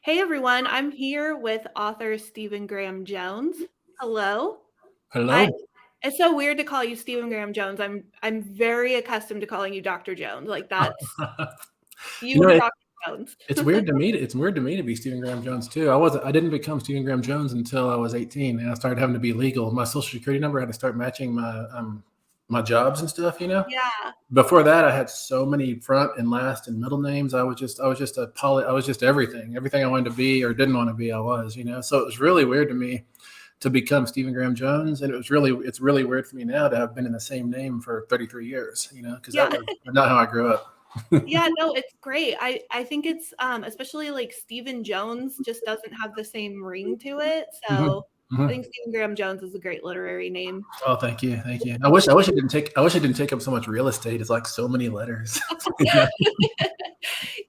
Hey everyone, I'm here with author Stephen Graham Jones. Hello. Hello. I It's so weird to call you Stephen Graham Jones. I'm very accustomed to calling you Dr. Jones. Like that's You you know, and it, Dr. Jones. it's weird to me. It's weird to me to be Stephen Graham Jones too. I didn't become Stephen Graham Jones until I was 18, and I started having to be legal. My social security number had to start matching my jobs and stuff. Yeah. Before that, I had so many front and last and middle names. I was just everything I wanted to be or didn't want to be. I was. So it was really weird to me to become Stephen Graham Jones, and it's really weird for me now to have been in the same name for 33 years. Because that Yeah. was not how I grew up. Yeah, no, it's great. I think it's especially like Stephen Jones just doesn't have the same ring to it. Mhm. So I Mhm. think Stephen Graham Jones is a great literary name. Oh, thank you, thank you. I wish it didn't take up so much real estate. It's like so many letters. You know?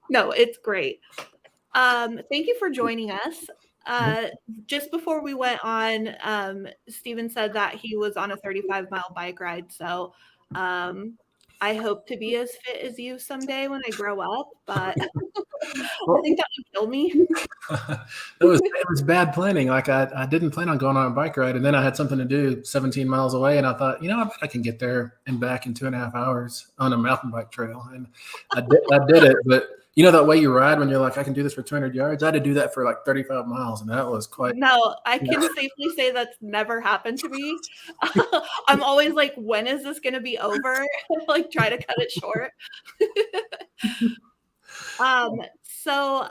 No, it's great. Thank you for joining us. Mhm. Uh, just before we went on, Steven said that he was on a 35-mile bike ride. So I hope to be as fit as you someday when I grow up, but I Well, think that would kill me. it was bad planning. Like I didn't plan on going on a bike ride, and then I had something to do 17 miles away, and I thought, I bet I can get there and back in 2.5 hours on a mountain bike trail, and I did it. But that way you ride when you're like, I can do this for 200 yards. I had to do that for like 35 miles, and that was quite. No, I Yeah. can safely say that's never happened to me. I'm always like, when is this going to be over? Like, try to cut it short. So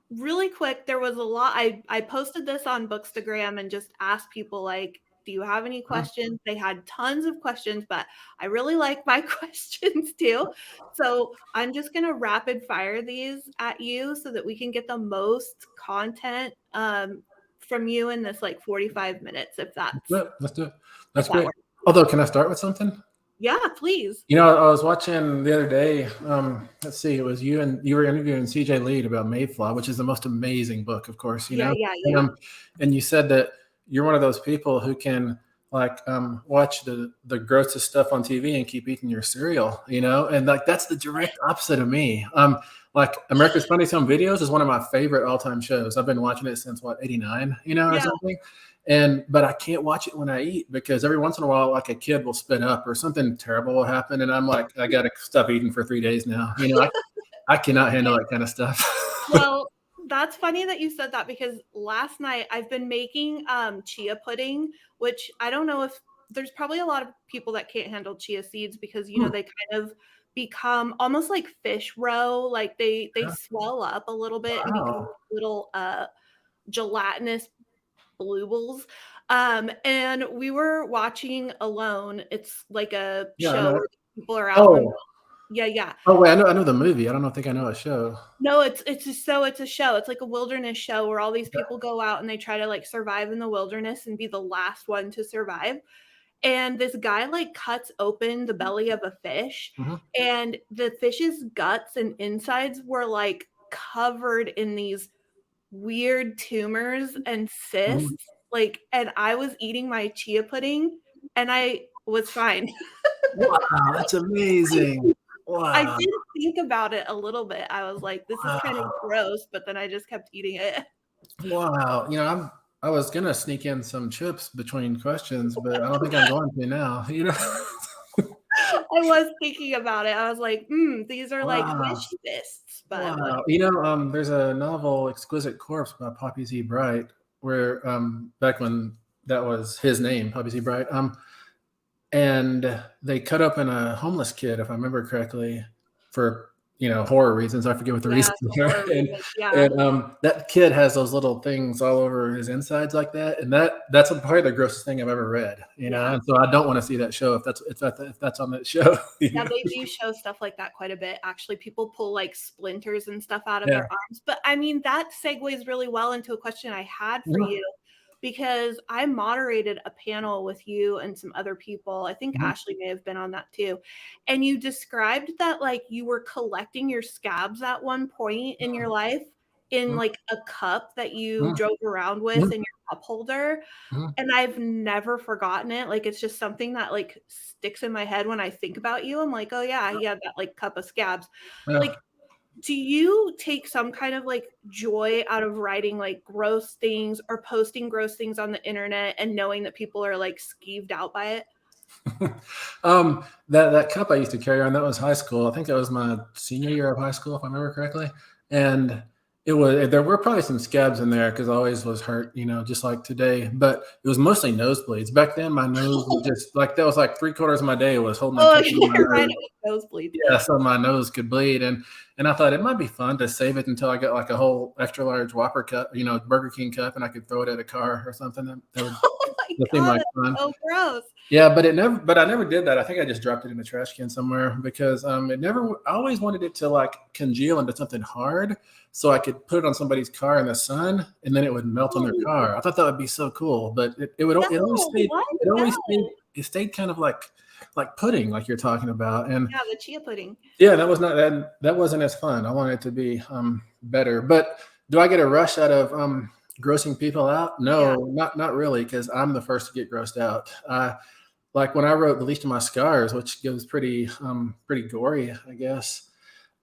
really quick, there was a lot. I posted this on Bookstagram and just asked people like, do you have any questions? They had tons of questions, but I really like my questions too. So I'm just gonna rapid fire these at you so that we can get the most content from you in this like 45 minutes, if Let's do it. if That's that great. works. Although, can I start with something? Yeah, please. I was watching the other day. Let's see, it was you and you were interviewing CJ Lead about Mayfly, which is the most amazing book, of course. Yeah, yeah, And, yeah. and you said that you're one of those people who can like watch the grossest stuff on TV and keep eating your cereal. And like that's the direct opposite of me. Like America's Funniest Home Videos is one of my favorite all-time shows. I've been watching it since what, 89, or Yeah. something. But I can't watch it when I eat because every once in a while, like a kid will spit up or something terrible will happen, and I'm like, I gotta stop eating for 3 days now. I cannot handle that kind of stuff. Well, that's funny that you said that because last night I've been making chia pudding, which I don't know if there's probably a lot of people that can't handle chia seeds because they kind of become almost like fish roe, like they swell up a little bit and become Wow. little gelatinous bluebles. And we were watching Alone. It's like a Yeah, I show know. where people are out in the Oh, yeah, yeah. oh wait, I know the movie. I don't think I know a show. No, it's a show. It's like a wilderness show where all these people go out and they try to like survive in the wilderness and be the last one to survive. And this guy like cuts open the belly of a fish, Mhm. and the fish's guts and insides were like covered in these weird tumors and Mhm. cysts. Like, and I was eating my chia pudding and I was fine. Wow, that's amazing. I Wow, did think about it a little bit. I was like, this is kind of wow, gross, but then I just kept eating it. wow. I was gonna sneak in some chips between questions, but I don't think I'm going to now. I was thinking about it. I was like, these are like Wow. fish fists, but what? Wow. There's a novel, Exquisite Corpse by Poppy Z. Bright, where back when that was his name, Poppy Z. Bright, and they cut open a homeless kid, if I remember correctly, for horror reasons. I forget what the Yeah, reasons for were, horror reasons. Yeah. and that kid has those little things all over his insides like that, and that's probably the grossest thing I've ever read. Yeah. And so I don't want to see that show if that's on that show. Yeah, they do show stuff like that quite a bit. Actually, people pull like splinters and stuff out of Yeah. their arms. But I mean, that segues really well into a question I had for Mhm. you because I moderated a panel with you and some other people. I think Mhm. Ashley may have been on that too. And you described that like you were collecting your scabs at one point in your life in Mhm. like a cup that you Mhm. drove around with Mhm. in your cup holder. Mhm. And I've never forgotten it. Like, it's just something that, like, sticks in my head when I think about you. I'm like, "Oh, yeah, he had that, like, cup of scabs." Yeah. Like, do you take some kind of like joy out of writing like gross things or posting gross things on the internet and knowing that people are like skeeved out by it? That cup I used to carry on, that was high school. I think that was my senior year of high school, if I remember correctly. And there were probably some scabs in there because I always was hurt, just like today. But it was mostly nosebleeds. Back then, my nose was just like that was like 3/4 of my day was holding a Oh, cup in my you're right, nose. it was nosebleeds. Yeah, so my nose could bleed, and I thought it might be fun to save it until I got like a whole extra large Whopper cup, Burger King cup, and I could throw it at a car or something. That would Oh my that seemed god, like that's fun. so gross. Yeah, but I never did that. I think I just dropped it in a trash can somewhere because it never. I always wanted it to like congeal into something hard, so I could put it on somebody's car in the sun, and then it would melt on their Oh, car. I thought that would be so cool, but it always no, stayed. what? It always stayed. No. It stayed kind of like pudding, like you're talking about, and Yeah, the chia pudding. yeah, that wasn't as fun. I wanted it to be better. But do I get a rush out of grossing people out? Yeah. No, not really, because I'm the first to get grossed out. Like when I wrote The Least of My Scars, which goes pretty gory, I guess.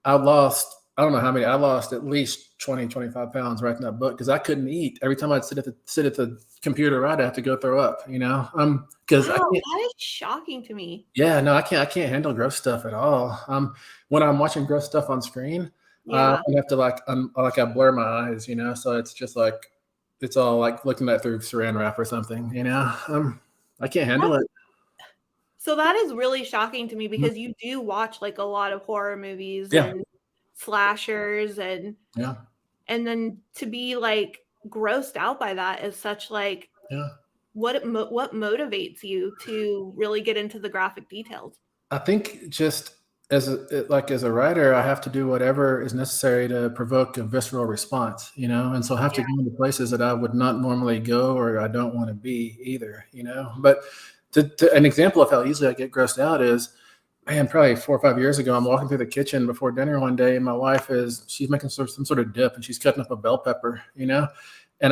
I don't know how many. I lost at least 20, 25 pounds writing that book because I couldn't eat. Every time I'd sit at the computer write, I have to go throw up, because I Wow, can't. that is shocking to me. Yeah, no, I can't handle gross stuff at all. When I'm watching gross stuff on screen, Yeah. I have to like I blur my eyes, so it's just like it's all like looking at through saran wrap or something, I can't handle That's it. so that is really shocking to me because you do watch, like, a lot of horror movies Yeah, and slashers yeah, and then to be, like, grossed out by that is such, like yeah. what motivates you to really get into the graphic details? I think just as a writer, I have to do whatever is necessary to provoke a visceral response, and so I have Yeah, to go into places that I would not normally go or I don't want to be either. But an example of how easily I get grossed out is, man, probably 4 or 5 years ago, I'm walking through the kitchen before dinner one day, and my wife she's making some sort of dip, and she's cutting up a bell pepper. And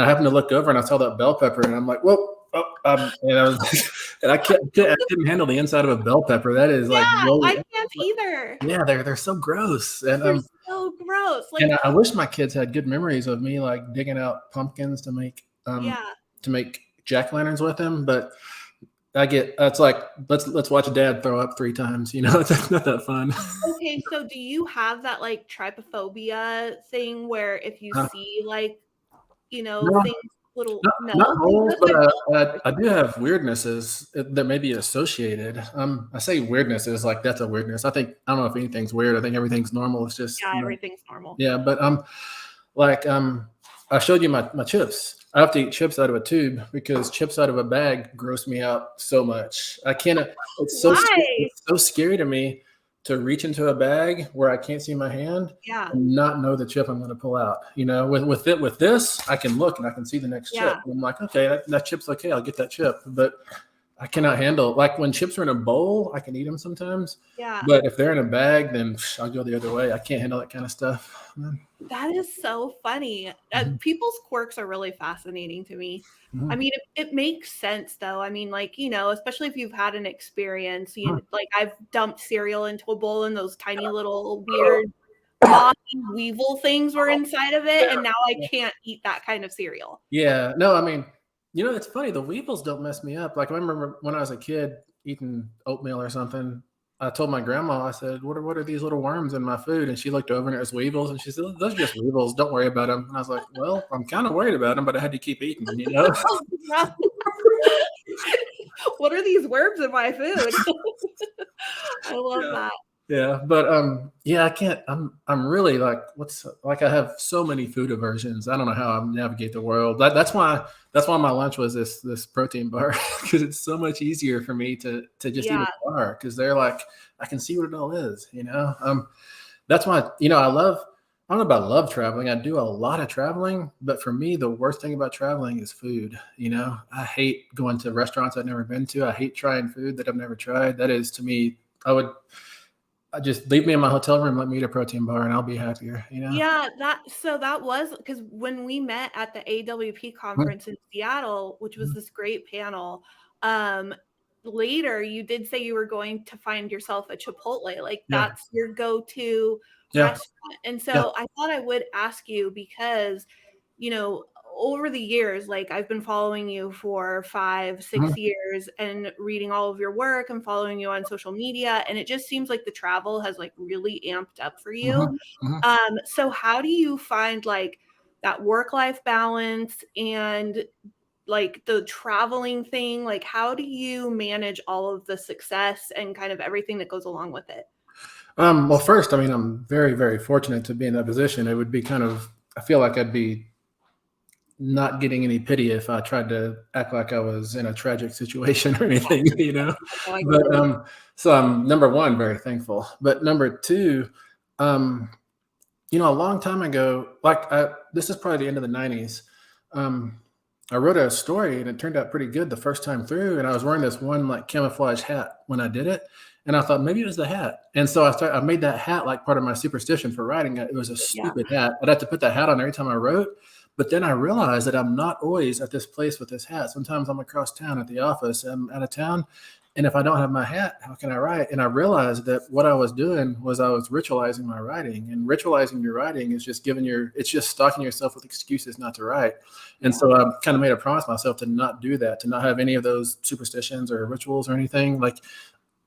I happen to look over, and I saw that bell pepper, and I'm like, whoa. Oh, and I was, and I couldn't handle the inside of a bell pepper. That is like yeah, really, I can't either. yeah, they're so gross. They're so gross, And like I wish my kids had good memories of me like digging out pumpkins yeah. to make jack-o'-lanterns with them, but it's like let's watch dad throw up 3 times. It's not that fun. Okay, so do you have that, like, trypophobia thing where if you Uh, see, like, no, things little not no? moles, That's but my I do have weirdnesses that may be associated. I say weirdnesses like that's a weirdness. I don't know if anything's weird. I think everything's normal. It's just yeah, everything's normal. yeah. But like I showed you my chips. I have to eat chips out of a tube because chips out of a bag gross me out so much. I cannot. Why? It's so scary to me to reach into a bag where I can't see my hand Yeah, and not know the chip I'm going to pull out. With this, I can look and I can see the next chip. yeah, And I'm like, okay, that chip's okay. I'll get that chip. But I cannot handle like when chips are in a bowl. I can eat them sometimes, yeah. but if they're in a bag, then I'll go the other way. I can't handle that kind of stuff. That is so funny. Mhm. People's quirks are really fascinating to me. I Mhm. mean, it makes sense though. I mean, like, especially if you've had an experience, Mhm. like I've dumped cereal into a bowl and those tiny little weird mossy weevil things were inside of it, and now I Yeah. can't eat that kind of cereal. Yeah. No, I mean, it's funny. The weevils don't mess me up. Like I remember when I was a kid eating oatmeal or something. I told my grandma, I said, what are these little worms in my food? And she looked over and it was weevils. And she said, those are just weevils. Don't worry about them. And I was like, well, I'm kind of worried about them, but I had to keep eating. Oh, no. What are these worms in my food? I love Yeah. that. Yeah, but yeah, I can't. I'm really like I have so many food aversions. I don't know how I navigate the world. That's why my lunch was this protein bar because it's so much easier for me to just eat Yeah, a bar because they're like I can see what it all is. That's why I don't know about love traveling. I do a lot of traveling, but for me, the worst thing about traveling is food. I hate going to restaurants I've never been to. I hate trying food that I've never tried. That is to me, I just leave me in my hotel room, let me eat a protein bar, and I'll be happier. yeah, that was because when we met at the AWP Mhm. conference in Seattle, which was Mhm. this great panel, um, later you did say you were going to find yourself a Chipotle, like Yeah. that's your go-to Yeah. restaurant. And Yeah. so I thought I would ask you because, you know, over the years, like I've been following you for 5, Mhm. 6 years and reading all of your work and following you on social media. And it just seems like the travel has like really amped up for you. Mhm. Mhm. So how do you find like that work-life balance and like the traveling thing? Like how do you manage all of the success and kind of everything that goes along with it? Well, first, I mean, I'm very, very fortunate to be in that position. It would be kind of, I feel like I'd be not getting any pity if I tried to act like I was in a tragic situation or anything, you know. Oh, I get But it. so I'm number one, very thankful. But number two, um, a long time ago, this is probably the end of the '90s. Um, I wrote a story and it turned out pretty good the first time through. And I was wearing this one like camouflage hat when I did it. And I thought maybe it was the hat. And so I made that hat like part of my superstition for writing. It was a Yeah. stupid hat. I'd have to put that hat on every time I wrote. But then I realized that I'm not always at this place with this hat. Sometimes I'm across town at the office. I'm out of town. And if I don't have my hat, how can I write? And I realized that what I was doing was I was ritualizing my writing. And ritualizing your writing is just it's just stocking yourself with excuses not to write. And Yeah. so I kind of made a promise myself to not do that, to not have any of those superstitions or rituals or anything. Like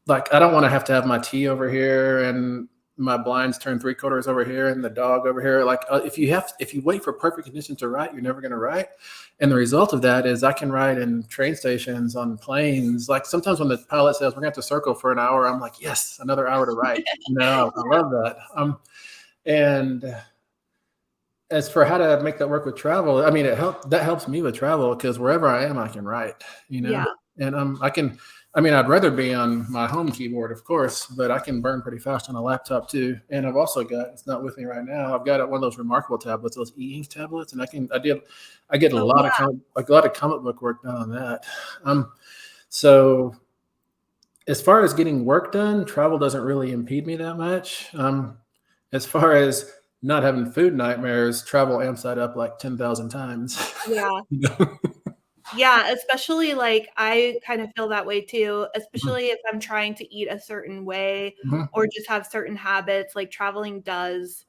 I don't want to have my tea over here and my blinds turned 3/4 over here and the dog over here. Like if you wait for perfect conditions to write, you're never going to write. And the result of that is I can write in train stations, on planes. Like sometimes when the pilot says we're going to have to circle for an hour, I'm like, yes, another hour to write. No, I love that. And as for how to make that work with travel, I mean, that helps me with travel because wherever I am, I can write, Yeah. and I mean, I'd rather be on my home keyboard, of course, but I can burn pretty fast on a laptop too. And I've also got, it's not with me right now, I've got one of those remarkable tablets, those e-ink tablets, and I get a Oh, lot yeah. a lot of comic book work done on that. So as far as getting work done, travel doesn't really impede me that much. As far as not having food nightmares, travel amps that up like 10,000 times. Yeah. You know? Yeah, especially like I kind of feel that way too, Mhm. especially if I'm trying to eat a certain way Mhm. or just have certain habits, like traveling does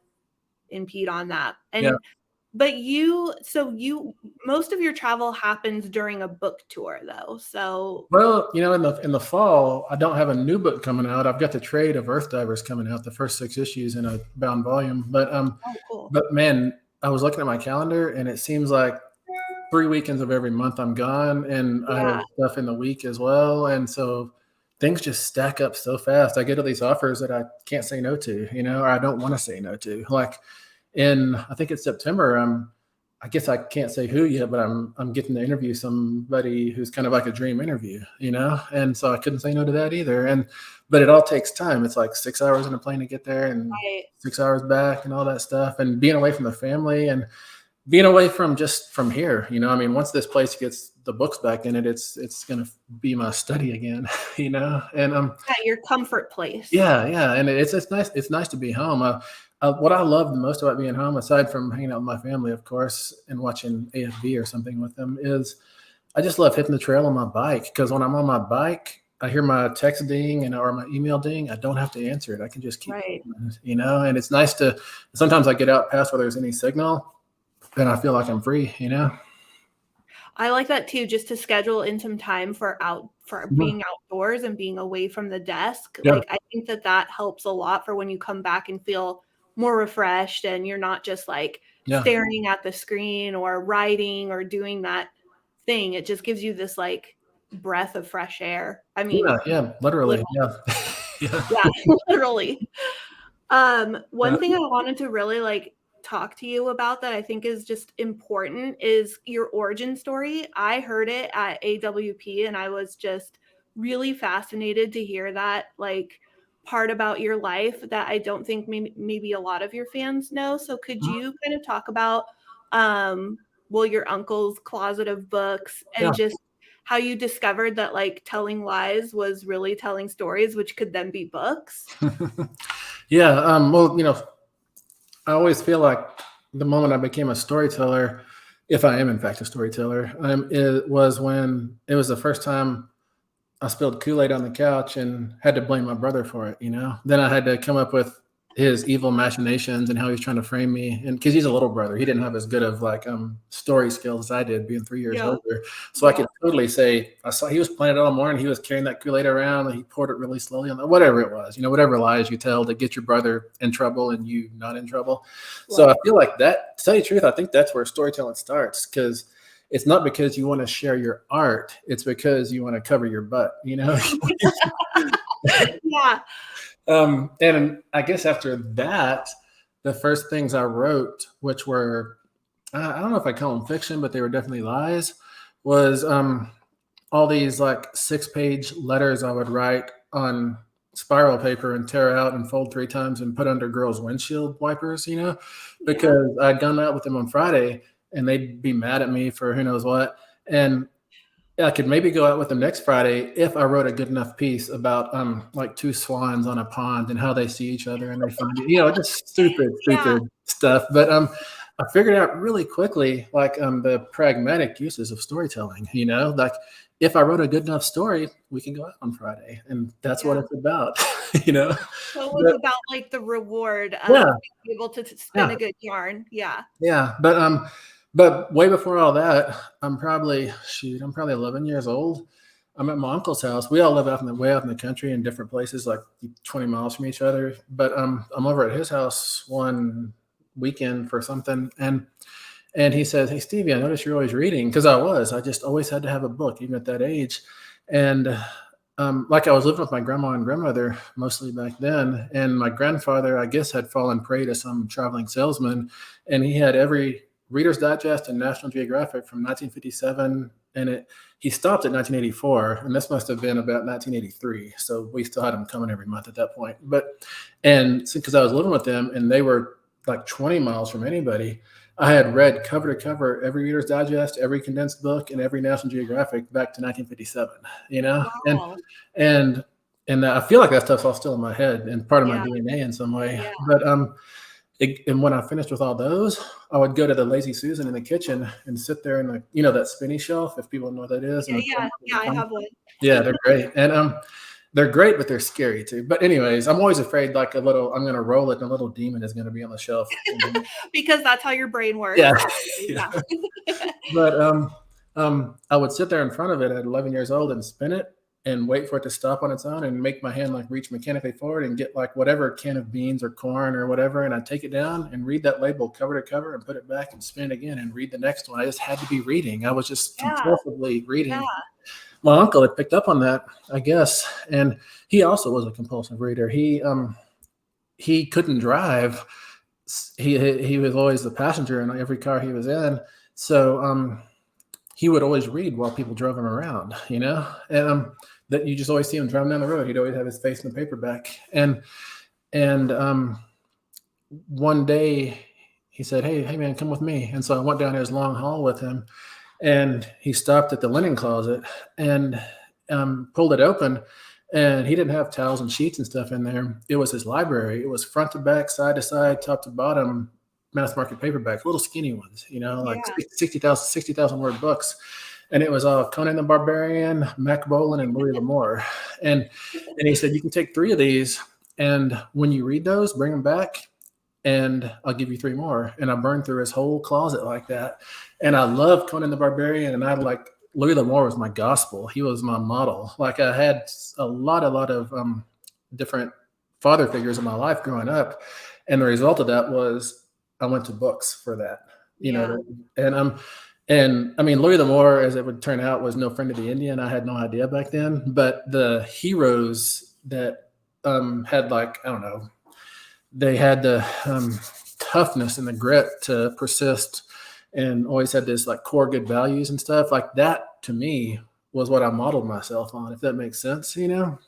impede on that. Yeah. And so you most of your travel happens during a book tour though. So Well, in the fall, I don't have a new book coming out. I've got the trade of Earthdivers coming out, the first 6 issues in a bound volume. oh, cool. But man, I was looking at my calendar, and it seems like 3 weekends of every month I'm gone, and I have Yeah, stuff in the week as well, and so things just stack up so fast. I get all these offers that I can't say no to, or I don't want to say no to. Like in, I think it's September. I guess I can't say who yet, but I'm getting to interview somebody who's kind of like a dream interview, and so I couldn't say no to that either. But it all takes time. It's like 6 hours in a plane to get there, and right. 6 hours back, and all that stuff, and being away from the family, and being away from here. I mean, once this place gets the books back in it, it's gonna be my study again, and Yeah, your comfort place. yeah, yeah, and it's nice to be home. What I love the most about being home, aside from hanging out with my family, of course, and watching AFV or something with them, is I just love hitting the trail on my bike, because when I'm on my bike, I hear my text ding or my email ding. I don't have to answer it. I can just keep Right. going, and it's nice to sometimes I get out past where there's any signal, and I feel like I'm free. I like that too, just to schedule in some time for Mhm. being outdoors and being away from the desk. Yeah, Like, I think that that helps a lot for when you come back and feel more refreshed and you're not just like yeah, staring at the screen or writing or doing that thing. It just gives you this like breath of fresh air. I yeah, mean, yeah, literally, literally. yeah. Yeah, Yeah, literally. yeah. One thing I wanted to really like talk to you about that I think is just important is your origin story. I heard it at AWP and I was just really fascinated to hear that like part about your life that I don't think maybe a lot of your fans know. So could you kind of talk about um your uncle's closet of books Yeah. and just how you discovered that like telling lies was really telling stories which could then be books? Yeah, well, I always feel like the moment I became a storyteller, if I am in fact a storyteller, it was when it was the first time I spilled Kool-Aid on the couch and had to blame my brother for it, you know? Then I had to come up with his evil machinations and how he was trying to frame me. And because he's a little brother, he didn't have as good of like story skills as I did, being 3 years Yeah. older. So I Yeah. could totally say I saw he was playing it all morning. He was carrying that Kool-Aid around and he poured it really slowly on whatever it was, you know, whatever lies you tell to get your brother in trouble and you not in trouble. So I Right. feel like that, to tell you the truth, I think that's where storytelling starts, because it's not because you want to share your art. It's because you want to cover your butt, you know? Yeah. And I guess after that, the first things I wrote, which were, I don't know if I call them fiction, but they were definitely lies, was all these like 6-page letters I would write on spiral paper and tear out and fold 3 times and put under girls' windshield wipers, you know, Yeah. because I'd gone out with them on Friday and they'd be mad at me for who knows what. And I could maybe go out with them next Friday if I wrote a good enough piece about like 2 swans on a pond and how they see each other and they find it, you know, just stupid, Yeah. stupid stuff. But I figured out really quickly like the pragmatic uses of storytelling, you know, like if I wrote a good enough story, we can go out on Friday. And that's what Yeah. it's about, you know. So it was But about like the reward yeah, of being able to spin yeah. a good yarn. Yeah. Yeah, but way before all that, I'm probably 11 years old. I'm at my uncle's house. We all live way out in the country in different places, like 20 miles from each other. But I'm over at his house one weekend for something, and he says, "Hey Stevie, I noticed you're always reading." Because I just always had to have a book, even at that age. And like I was living with my grandma and grandmother mostly back then, and my grandfather, I guess, had fallen prey to some traveling salesman, and he had every Reader's Digest and National Geographic from 1957, and he stopped at 1984, and this must have been about 1983. So we still had them coming every month at that point. And because I was living with them, and they were like 20 miles from anybody, I had read cover to cover every Reader's Digest, every condensed book, and every National Geographic back to 1957. You know, Wow. and I feel like that stuff's all still in my head and part of my Yeah. DNA in some way. Yeah. But and when I finished with all those, I would go to the Lazy Susan in the kitchen and sit there and, like, you know, that spinny shelf, if people know what that is. Yeah. Yeah. Yeah. I have one. Yeah, they're great. And they're great, but they're scary too. But anyways, I'm always afraid like I'm gonna roll it and a little demon is gonna be on the shelf. Because that's how your brain works. Yeah. Yeah. But I would sit there in front of it at 11 years old and spin it and wait for it to stop on its own and make my hand like reach mechanically forward and get like whatever can of beans or corn or whatever. And I'd take it down and read that label cover to cover and put it back and spin it again and read the next one. I just had to be reading. I was just compulsively reading. Yeah. My uncle had picked up on that, I guess. And he also was a compulsive reader. He couldn't drive. He was always the passenger in every car he was in. So he would always read while people drove him around, you know, and that you just always see him driving down the road. He'd always have his face in the paperback. And one day he said, hey man, come with me. And so I went down his long hall with him, and he stopped at the linen closet and pulled it open. And he didn't have towels and sheets and stuff in there. It was his library. It was front to back, side to side, top to bottom, mass market paperback, little skinny ones, you know, like 60,000 word books. And it was Conan the Barbarian, Mac Bolan, and Louis L'Amour. And he said, you can take 3 of these, and when you read those, bring them back, and I'll give you 3 more. And I burned through his whole closet like that. And I love Conan the Barbarian, and I like Louis L'Amour was my gospel. He was my model. Like I had a lot of different father figures in my life growing up, and the result of that was I went to books for that, you know. And I mean, Louis L'Amour, as it would turn out, was no friend of the Indian. I had no idea back then, but the heroes that had, like, I don't know, they had the toughness and the grit to persist and always had this like core good values and stuff like that. To me, was what I modeled myself on, if that makes sense, you know.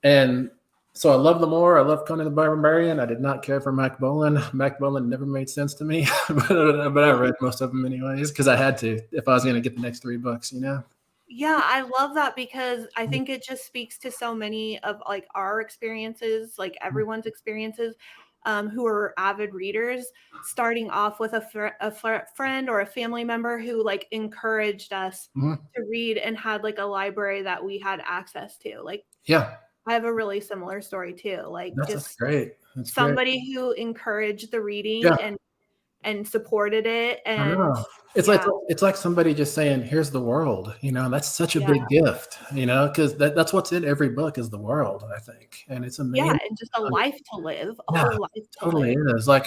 And so I love L'Amour. I love Conan the Barbarian. I did not care for Mac Bolan. Mac Bolan never made sense to me, but I read most of them anyways because I had to if I was going to get the next 3 books, you know. Yeah, I love that because I think it just speaks to so many of like our experiences, like everyone's experiences. who are avid readers, starting off with a friend or a family member who like encouraged us to read and had like a library that we had access to. Like, Yeah, I have a really similar story too. Like, that's just great. That's great. somebody who encouraged the reading Yeah, and supported it. I And know. yeah, It's like somebody just saying, "Here's the world." You know, that's such a yeah, big gift. You know, because that's what's in every book is the world. I think, and it's yeah, amazing. and just a life to live, a Yeah, whole life to totally live. is. Like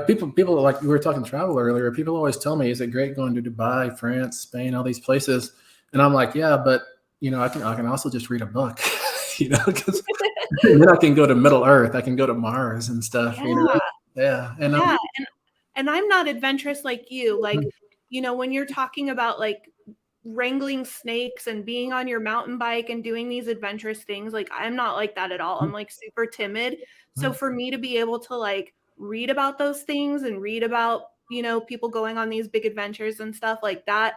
people like we were talking travel earlier. People always tell me, "Is it great going to Dubai, France, Spain, all these places?" And I'm like, "Yeah, but you know, I can also just read a book, you know, because then I can go to Middle Earth, I can go to Mars and stuff, you know." Yeah, Yeah, and yeah, and I'm not adventurous like you. Like, mhm, when you're talking about like wrangling snakes and being on your mountain bike and doing these adventurous things, like I'm not like that at all. I'm like super timid. So mhm. for me to be able to like read about those things and read about, people going on these big adventures and stuff like that,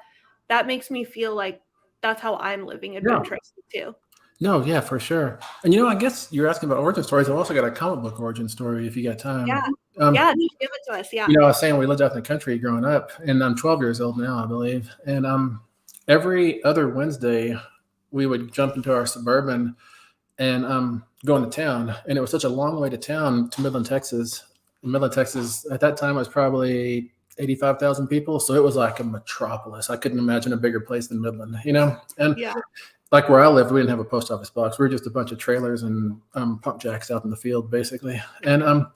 that makes me feel like that's how I'm living Yeah. adventurously too. No, yeah, for sure. And you know, I guess you're asking about origin stories. I've also got a comic book origin story if you got time. Yeah. Um, Yeah, no, give it to us. Yeah. you know, I was saying we lived out in the country growing up, and I'm 12 years old now, I believe. And every other Wednesday, we would jump into our Suburban and go into town. And it was such a long way to town to Midland, Texas. Midland, Texas, at that time was probably 85,000 people, so it was like a metropolis. I couldn't imagine a bigger place than Midland, you know. And Yeah. like where I lived, we didn't have a post office box. We were just a bunch of trailers and pump jacks out in the field, basically. And and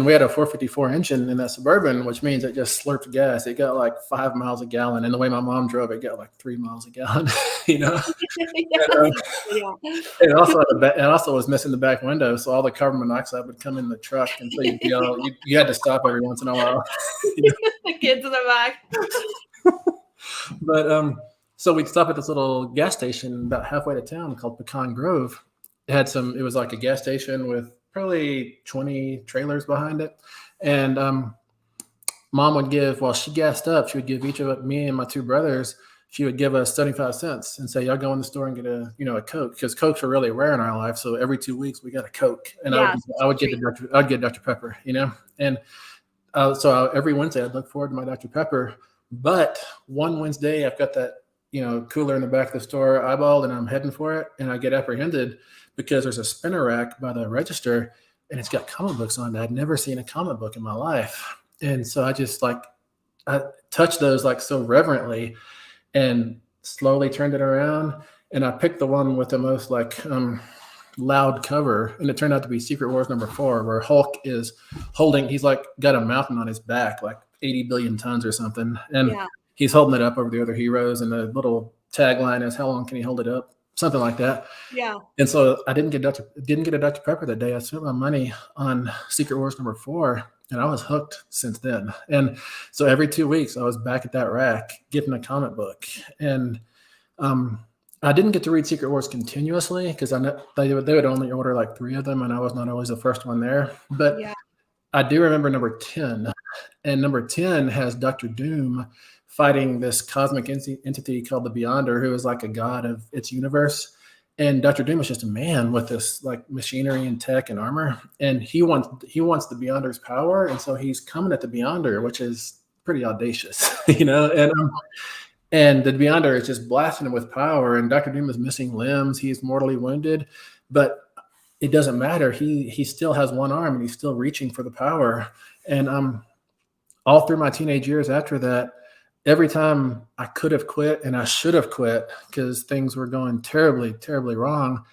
we had a 454 engine in that Suburban, which means it just slurped gas. It got like 5 miles a gallon, and the way my mom drove, it got like 3 miles a gallon. You know, and, Yeah. it also was missing the back window, so all the carbon monoxide would come in the truck, and so you had to stop every once in a while. You know? The kids in the back. But so we'd stop at this little gas station about halfway to town called Pecan Grove. It was like a gas station with probably 20 trailers behind it. And mom would while she gassed up, she would give each of me and my two brothers, she would give us 75 cents and say, "Y'all go in the store and get a Coke," because Cokes are really rare in our life. So every 2 weeks we got a Coke, and Yeah, I would get I'd get Dr. Pepper, you know, and every Wednesday I'd look forward to my Dr. Pepper. But one Wednesday I've got that cooler in the back of the store eyeballed, and I'm heading for it, and I get apprehended because there's a spinner rack by the register, and it's got comic books on it. I'd never seen a comic book in my life, and so I just I touched those like so reverently, and slowly turned it around, and I picked the one with the most loud cover, and it turned out to be Secret Wars #4, where Hulk is he's like got a mountain on his back, like 80 billion tons or something, and yeah, he's holding it up over the other heroes, and the little tagline is, "How long can he hold it up?" Something like that. yeah. And so I didn't get a Dr. Pepper that day. I spent my money on Secret Wars #4, and I was hooked since then. And so every 2 weeks I was back at that rack getting a comic book. And I didn't get to read Secret Wars continuously because I know they would only order like 3 of them, and I was not always the first one there. But Yeah. I do remember number 10, and number 10 has Dr. Doom fighting this cosmic entity called the Beyonder, who is like a god of its universe. And Dr. Doom is just a man with this like machinery and tech and armor, and he wants the Beyonder's power, and so he's coming at the Beyonder, which is pretty audacious, you know. And the Beyonder is just blasting him with power, and Dr. Doom is missing limbs. He's mortally wounded, but it doesn't matter. He still has one arm, and he's still reaching for the power. And all through my teenage years after that, every time I could have quit and I should have quit because things were going terribly, terribly wrong,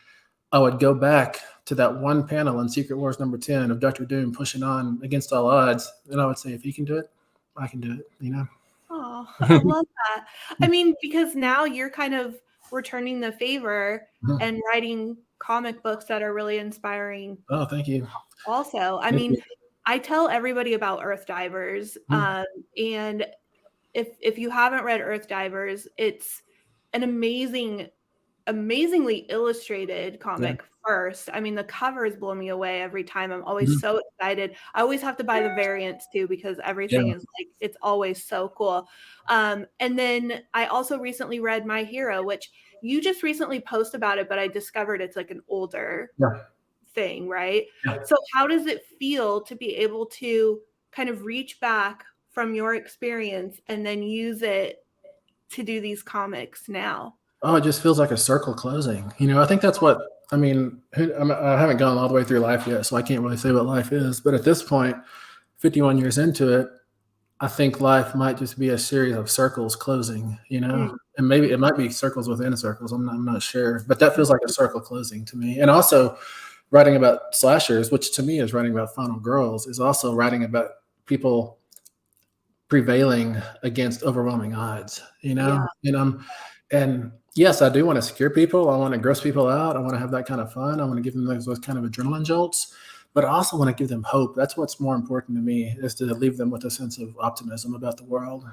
I would go back to that one panel in Secret Wars #10 of Dr. Doom pushing on against all odds, and I would say, if he can do it, I can do it, you know? Oh, I love that. I mean, because now you're kind of returning the favor and writing comic books that are really inspiring Oh, thank you. also. I Thank mean, you. I tell everybody about Earthdivers, and if you haven't read Earthdivers, it's an amazingly illustrated Yeah. comic first. I mean, the covers blow me away every time. I'm always so excited. I always have to buy the variants too because everything Yeah. is like it's always so cool. And then I also recently read My Hero, which you just recently posted about it, but I discovered it's like an older Yeah. thing, right? Yeah. So how does it feel to be able to kind of reach back from your experience and then use it to do these comics now? Oh, it just feels like a circle closing. I think that's what I mean. I haven't gone all the way through life yet, so I can't really say what life is. But at this point, 51 years into it, I think life might just be a series of circles closing, Mm. and maybe it might be circles within circles. I'm not sure, but that feels like a circle closing to me. And also, writing about slashers, which to me is writing about final girls, is also writing about people prevailing against overwhelming odds, Yeah. and yes, I do want to scare people. I want to gross people out. I want to have that kind of fun. I want to give them those kind of adrenaline jolts, but I also want to give them hope. That's what's more important to me, is to leave them with a sense of optimism about the world.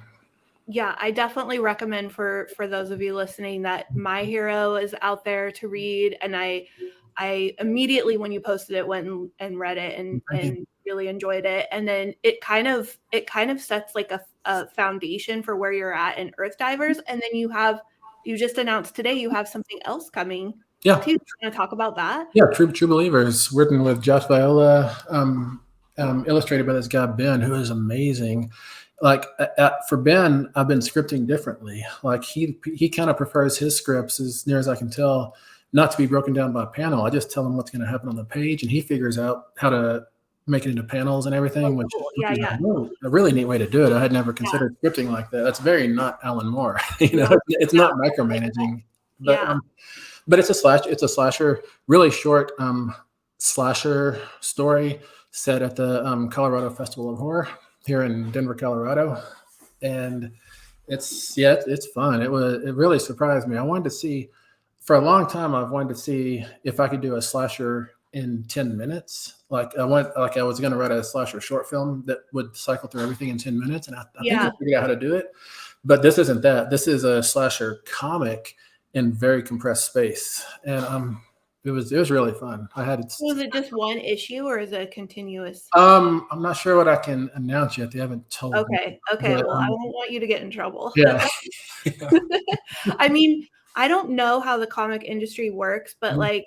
Yeah, I definitely recommend for those of you listening that My Hero is out there to read, and I immediately when you posted it went and read it Thank you. and really enjoyed it. And then it kind of sets like a foundation for where you're at in Earthdivers. And then you just announced today you have something else coming Yeah. too. You want to talk about that? Yeah, True Believers, written with Josh Viola, illustrated by this guy Ben, who is amazing. Like for Ben, I've been scripting differently. Like he kind of prefers his scripts, as near as I can tell, not to be broken down by panel. I just tell him what's going to happen on the page, and he figures out how to make it into panels and everything, Oh, which cool. is Yeah. a really neat way to do it. I had never considered scripting like that. That's very not Alan Moore. It's not micromanaging, but Yeah. but it's a slasher, really short slasher story set at the Colorado Festival of Horror here in Denver, Colorado, and it's fun. It really surprised me. I wanted to see for a long time. I've wanted to see if I could do a slasher in 10 minutes. Like I was going to write a slasher short film that would cycle through everything in 10 minutes, and I think I figured out how to do it. But this isn't that. This is a slasher comic in very compressed space, and it was really fun. Was it just one issue or is it a continuous? I'm not sure what I can announce yet. They haven't told me. Okay. But, Well, I don't want you to get in trouble. yeah. I mean, I don't know how the comic industry works, but like,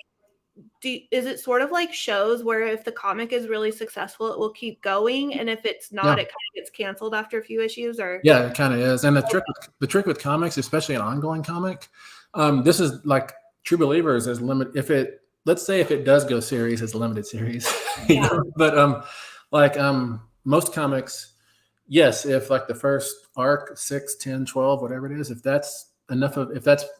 is it sort of like shows where if the comic is really successful, it will keep going, and if it's not, Yeah. it kind of gets canceled after a few issues? Or Yeah, it kind of is. And the trick with comics, especially an ongoing comic, this is like True Believers is limited. Let's say if it does go series, it's a limited series. But most comics, yes, if like the first arc, 6, 10, 12, whatever it is, if that's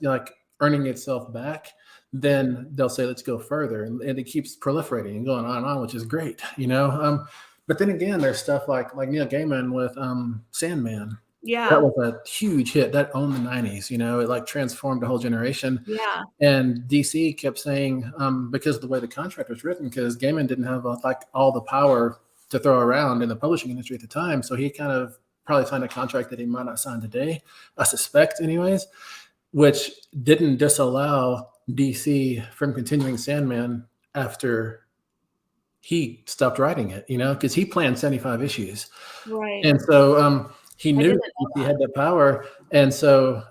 like earning itself back, then they'll say, let's go further. And it keeps proliferating and going on, which is great, But then again, there's stuff like Neil Gaiman with Sandman. yeah, That was a huge hit. That owned the 90s. It like transformed a whole generation. yeah, And DC kept saying, because of the way the contract was written, because Gaiman didn't have like all the power to throw around in the publishing industry at the time. So he kind of probably signed a contract that he might not sign today, I suspect anyways, which didn't disallow DC from continuing Sandman after he stopped writing it, because he planned 75 issues. right. And so he knew didn't that he had the power. And so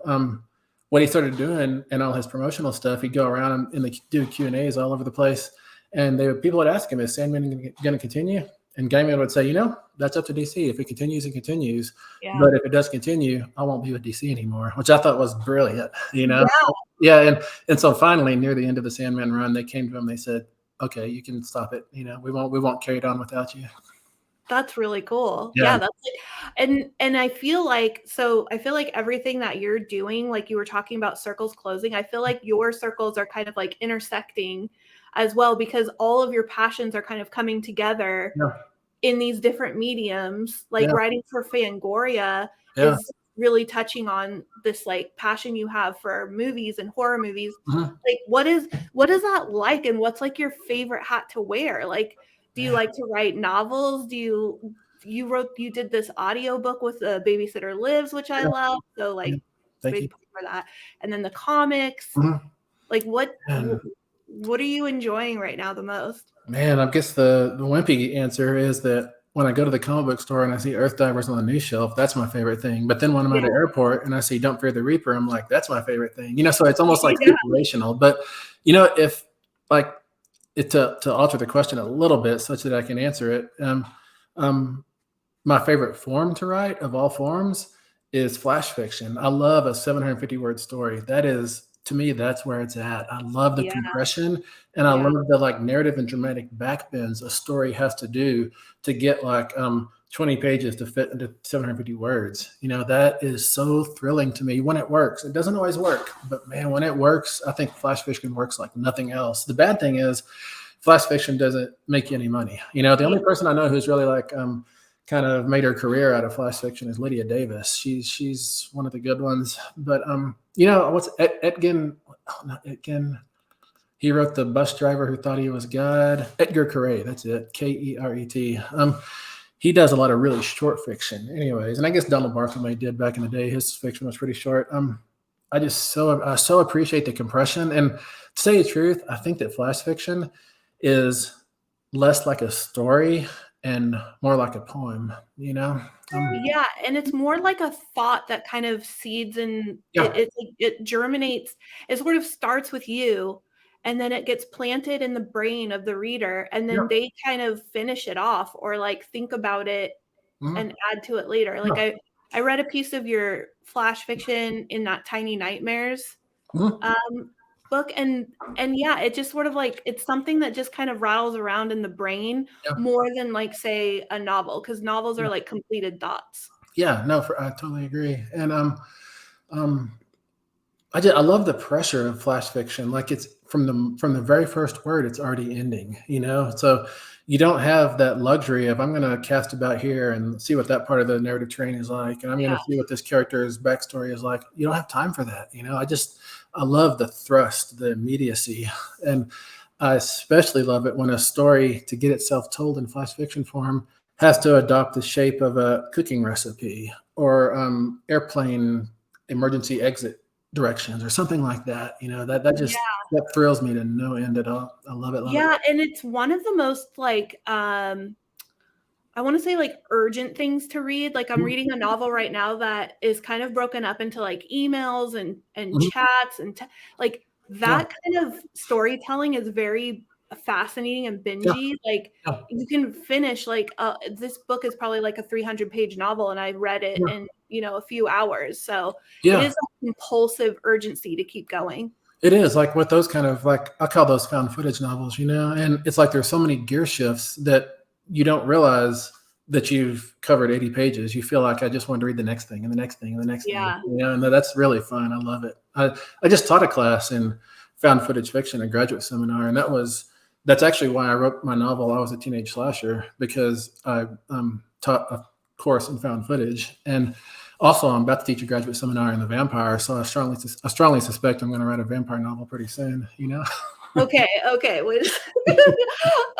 what he started doing and all his promotional stuff, he'd go around and do Q&As all over the place. And people would ask him, is Sandman going to continue? And Gaiman would say, that's up to DC. If it continues, it continues. Yeah. But if it does continue, I won't be with DC anymore, which I thought was brilliant, Yeah. Yeah. And so finally, near the end of the Sandman run, they came to him, they said, okay, you can stop it. We won't carry it on without you. That's really cool. Yeah. That's and I feel like everything that you're doing, like you were talking about circles closing, I feel like your circles are kind of like intersecting as well, because all of your passions are kind of coming together in these different mediums. Like writing for Fangoria is really touching on this like passion you have for movies and horror movies. Like what is that like, and what's like your favorite hat to wear? Like, do you like to write novels? You did this audiobook with Babysitter Lives, which I love. So like big for that. And then the comics. Like what are you enjoying right now the most? Man, I guess the wimpy answer is that when I go to the comic book store and I see Earthdivers on the news shelf, that's my favorite thing. But then when I'm at an airport and I see Don't Fear the Reaper, I'm like, that's my favorite thing. So it's almost like situational. But if like to alter the question a little bit such that I can answer it. My favorite form to write of all forms is flash fiction. I love a 750 word story. That is, to me, that's where it's at. I love the Yeah. compression, and I love the like narrative and dramatic backbends a story has to do to get like 20 pages to fit into 750 words. You know, that is so thrilling to me when it works. It doesn't always work, but man, when it works, I think flash fiction works like nothing else. The bad thing is flash fiction doesn't make you any money. You know, the only person I know who's really like kind of made her career out of flash fiction is Lydia Davis. She's one of the good ones. But you know, what's Etgen? Oh, not Etgen. He wrote The Bus Driver Who Thought He Was God. Edgar Keret, that's it. Keret. He does a lot of really short fiction, anyways. And I guess Donald Barthelme did back in the day. His fiction was pretty short. I so appreciate the compression. And to say the truth, I think that flash fiction is less like a story and more like a poem, you know? Yeah, and it's more like a thought that kind of seeds and it germinates. It sort of starts with you, and then it gets planted in the brain of the reader, and then they kind of finish it off or like think about it and add to it later. Like I read a piece of your flash fiction in that Tiny Nightmares book, and yeah, it just sort of like it's something that just kind of rattles around in the brain more than like say a novel, because novels are like completed thoughts. Yeah, no, I totally agree. And I love the pressure of flash fiction. Like it's from the very first word, it's already ending, you know? So you don't have that luxury of I'm going to cast about here and see what that part of the narrative train is like, and I'm going to see what this character's backstory is like. You don't have time for that, you know? I love the thrust, the immediacy, and I especially love it when a story, to get itself told in flash fiction form, has to adopt the shape of a cooking recipe or airplane emergency exit directions or something like that. You know, that just that thrills me to no end at all. I love it. Yeah, and it's one of the most like I want to say like urgent things to read. Like I'm reading a novel right now that is kind of broken up into like emails and chats and like that kind of storytelling is very fascinating and bingey. Like you can finish like this book is probably like a 300-page novel, and I read it in, you know, a few hours. So it is a compulsive urgency to keep going. It is like with those kind of like, I call those found footage novels, you know, and it's like there's so many gear shifts that you don't realize that you've covered 80 pages. You feel like I just want to read the next thing and the next thing and the next thing. You know, and that's really fun. I love it. I just taught a class in found footage fiction, a graduate seminar, and that's actually why I wrote my novel, I Was a Teenage Slasher, because I taught a course in found footage. And also, I'm about to teach a graduate seminar in the vampire, so I strongly suspect I'm going to write a vampire novel pretty soon, you know? Okay, wait.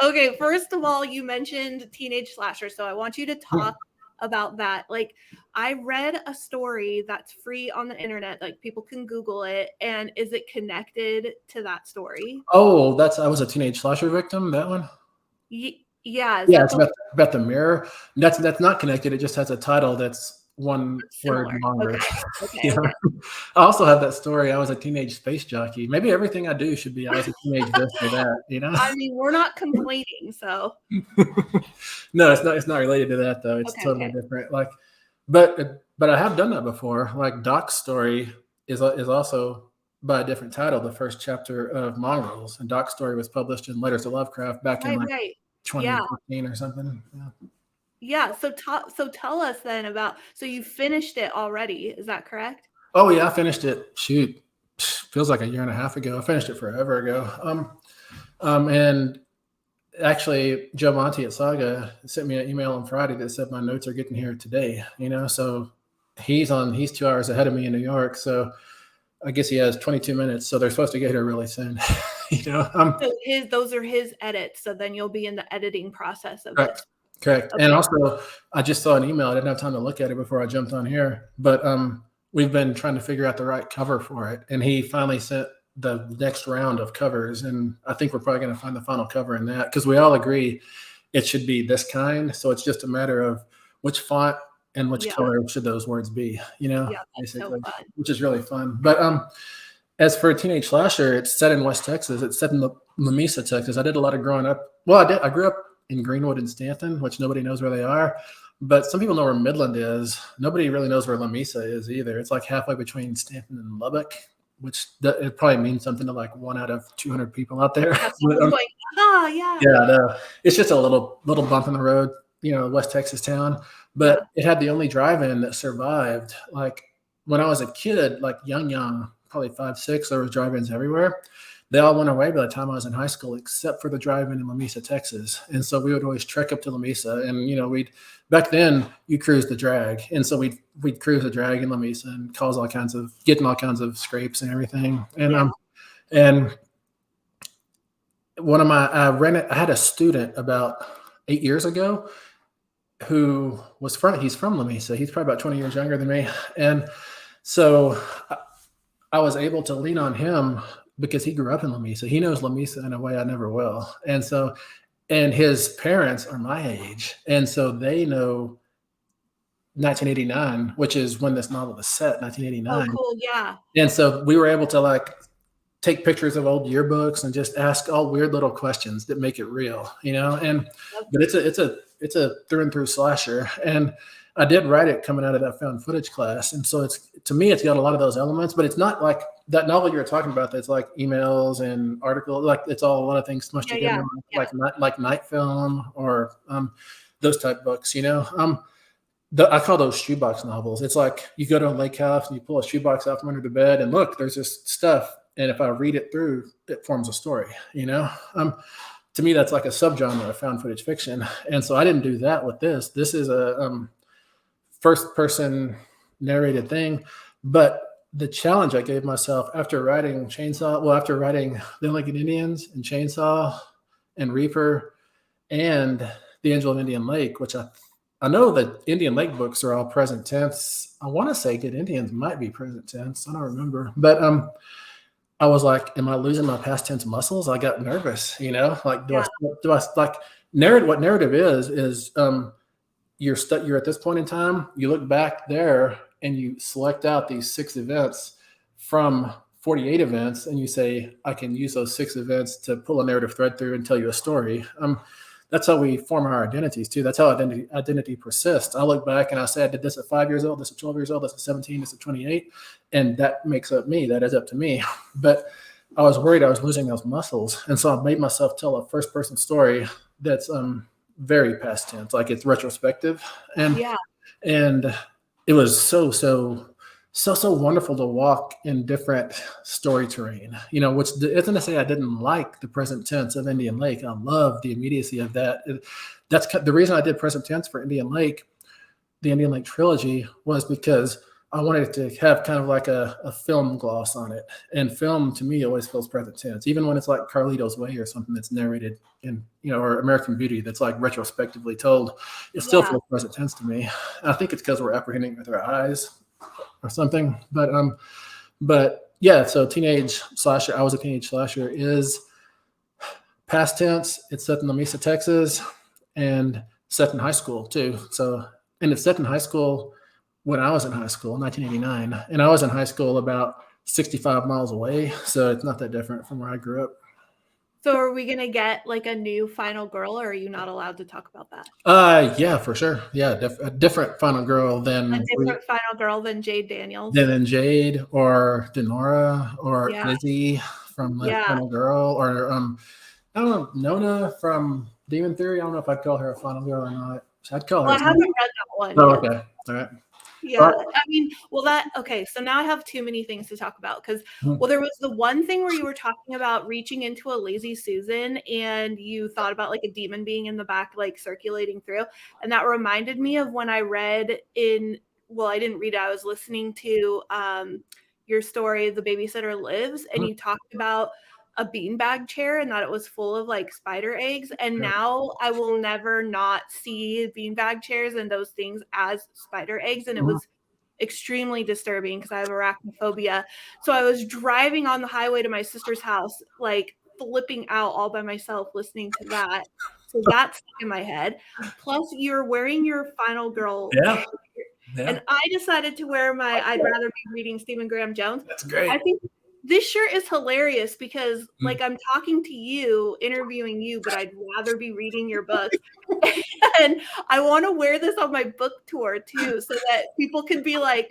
Okay, first of all, you mentioned teenage slasher, so I want you to talk about that. Like, I read a story that's free on the internet, like people can Google it, and is it connected to that story? Oh, I Was a Teenage Slasher Victim, that one? Yeah, it's about the mirror. That's not connected. It just has a title that's one similar. word longer. Okay. I also have that story. I was a teenage space jockey. Maybe everything I do should be I was a teenage this or that, you know? I mean, we're not complaining, so. No, it's not related to that though. It's totally different. Like, but I have done that before. Like Doc's story is also by a different title, the first chapter of Mongrels. And Doc's story was published in Letters to Lovecraft back in 2015 or something. Yeah. So tell us then about, so you finished it already. Is that correct? Oh yeah. I finished it. Shoot. Feels like a year and a half ago. I finished it forever ago. And actually Joe Monty at Saga sent me an email on Friday that said my notes are getting here today, you know? So he's 2 hours ahead of me in New York. So I guess he has 22 minutes. So they're supposed to get here really soon. You know, so those are his edits. So then you'll be in the editing process of it. Correct. Okay. And also, I just saw an email. I didn't have time to look at it before I jumped on here, but we've been trying to figure out the right cover for it. And he finally sent the next round of covers. And I think we're probably going to find the final cover in that, because we all agree it should be this kind. So it's just a matter of which font and which color should those words be, you know, basically, which is really fun. But as for a teenage slasher, it's set in West Texas. It's set in Lamesa, Texas. I did a lot of growing up. Well, I grew up in Greenwood and Stanton, which nobody knows where they are. But some people know where Midland is. Nobody really knows where Lamesa is either. It's like halfway between Stanton and Lubbock, which it probably means something to like 1 out of 200 people out there. Yeah, someone's going, oh, yeah. Yeah, no, it's just a little bump in the road, West Texas town. But it had the only drive-in that survived. Like when I was a kid, like young, probably 5, 6, there was drive-ins everywhere. They all went away by the time I was in high school, except for the drive-in in Lamesa, Texas. And so we would always trek up to Lamesa, and back then you cruised the drag, and so we'd cruise the drag in Lamesa and getting all kinds of scrapes and everything. And and I had a student about 8 years ago who he's from Lamesa. He's probably about 20 years younger than me, and so I was able to lean on him because he grew up in Lamesa. He knows Lamesa in a way I never will. And his parents are my age. And so they know 1989, which is when this novel is set, 1989. Oh, cool. Yeah. And so we were able to like take pictures of old yearbooks and just ask all weird little questions that make it real, but it's a through and through slasher. And I did write it coming out of that found footage class. And so to me, it's got a lot of those elements, but it's not like that novel you were talking about. That's like emails and articles, like it's all a lot of things smushed together, like Night Film or those type books, I call those shoebox novels. It's like you go to a lake house and you pull a shoebox out from under the bed and look, there's just stuff. And if I read it through, it forms a story, to me, that's like a subgenre of found footage fiction. And so I didn't do that with this. This is a first person narrated thing. But the challenge I gave myself after writing The Lincoln Indians and Chainsaw and Reaper and The Angel of Indian Lake, which I know that Indian Lake books are all present tense. I want to say Good Indians might be present tense. I don't remember. But I was like, am I losing my past tense muscles? I got nervous, like, do I like narrative? What narrative is you're at this point in time, you look back there and you select out these 6 events from 48 events. And you say, I can use those 6 events to pull a narrative thread through and tell you a story. That's how we form our identities too. That's how identity persists. I look back and I say, I did this at 5 years old, this at 12 years old, this at 17, this at 28. And that makes up me. That is up to me. But I was worried I was losing those muscles. And so I made myself tell a first person story that's very past tense, like it's retrospective. And it was so wonderful to walk in different story terrain, which isn't to say I didn't like the present tense of Indian Lake. I love the immediacy of that. That's the reason I did present tense for Indian Lake, the Indian Lake trilogy, was because I wanted it to have kind of like a film gloss on it. And film to me always feels present tense, even when it's like Carlito's Way or something that's narrated in, or American Beauty that's like retrospectively told. It still feels present tense to me. I think it's because we're apprehending with our eyes or something. But yeah, so teenage slasher, I was a teenage slasher, is past tense. It's set in Lamesa, Texas, and set in high school too. And it's set in high school when I was in high school, 1989, and I was in high school about 65 miles away. So it's not that different from where I grew up. So are we going to get like a new final girl, or are you not allowed to talk about that? Yeah, for sure. Yeah. A different final girl than Jade Daniels. Than Jade or Denora or Izzy from Final Girl, or I don't know, Nona from Demon Theory. I don't know if I'd call her a final girl or not. I'd call her. I haven't read that one. Oh, okay. All right. Yeah, I mean, so now I have too many things to talk about because, there was the one thing where you were talking about reaching into a Lazy Susan and you thought about like a demon being in the back, like circulating through. And that reminded me of when I read I didn't read it. I was listening to your story, The Babysitter Lives, and you talked about a beanbag chair and that it was full of like spider eggs. And now I will never not see beanbag chairs and those things as spider eggs. And it was extremely disturbing because I have arachnophobia. So I was driving on the highway to my sister's house, like flipping out all by myself, listening to that. So that's stuck in my head. Plus you're wearing your Final Girl. Yeah. And I decided to wear my I'd rather be reading Stephen Graham Jones. That's great. I think this shirt is hilarious because Mm. like I'm talking to you, interviewing you, but I'd rather be reading your books. And I want to wear this on my book tour too, so that people can be like,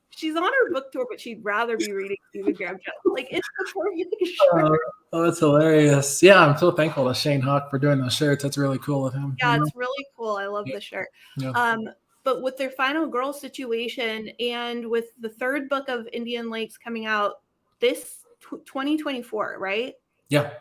she's on her book tour, but she'd rather be reading Stephen Graham Jones. Like, it's the perfect shirt. Oh, that's hilarious. Yeah, I'm so thankful to Shane Hawk for doing those shirts. That's really cool of him. Yeah, it's really cool. I love Yeah. the shirt. Yeah. But with their final girl situation and with the third book of Indian Lakes coming out this 2024, right? Yeah.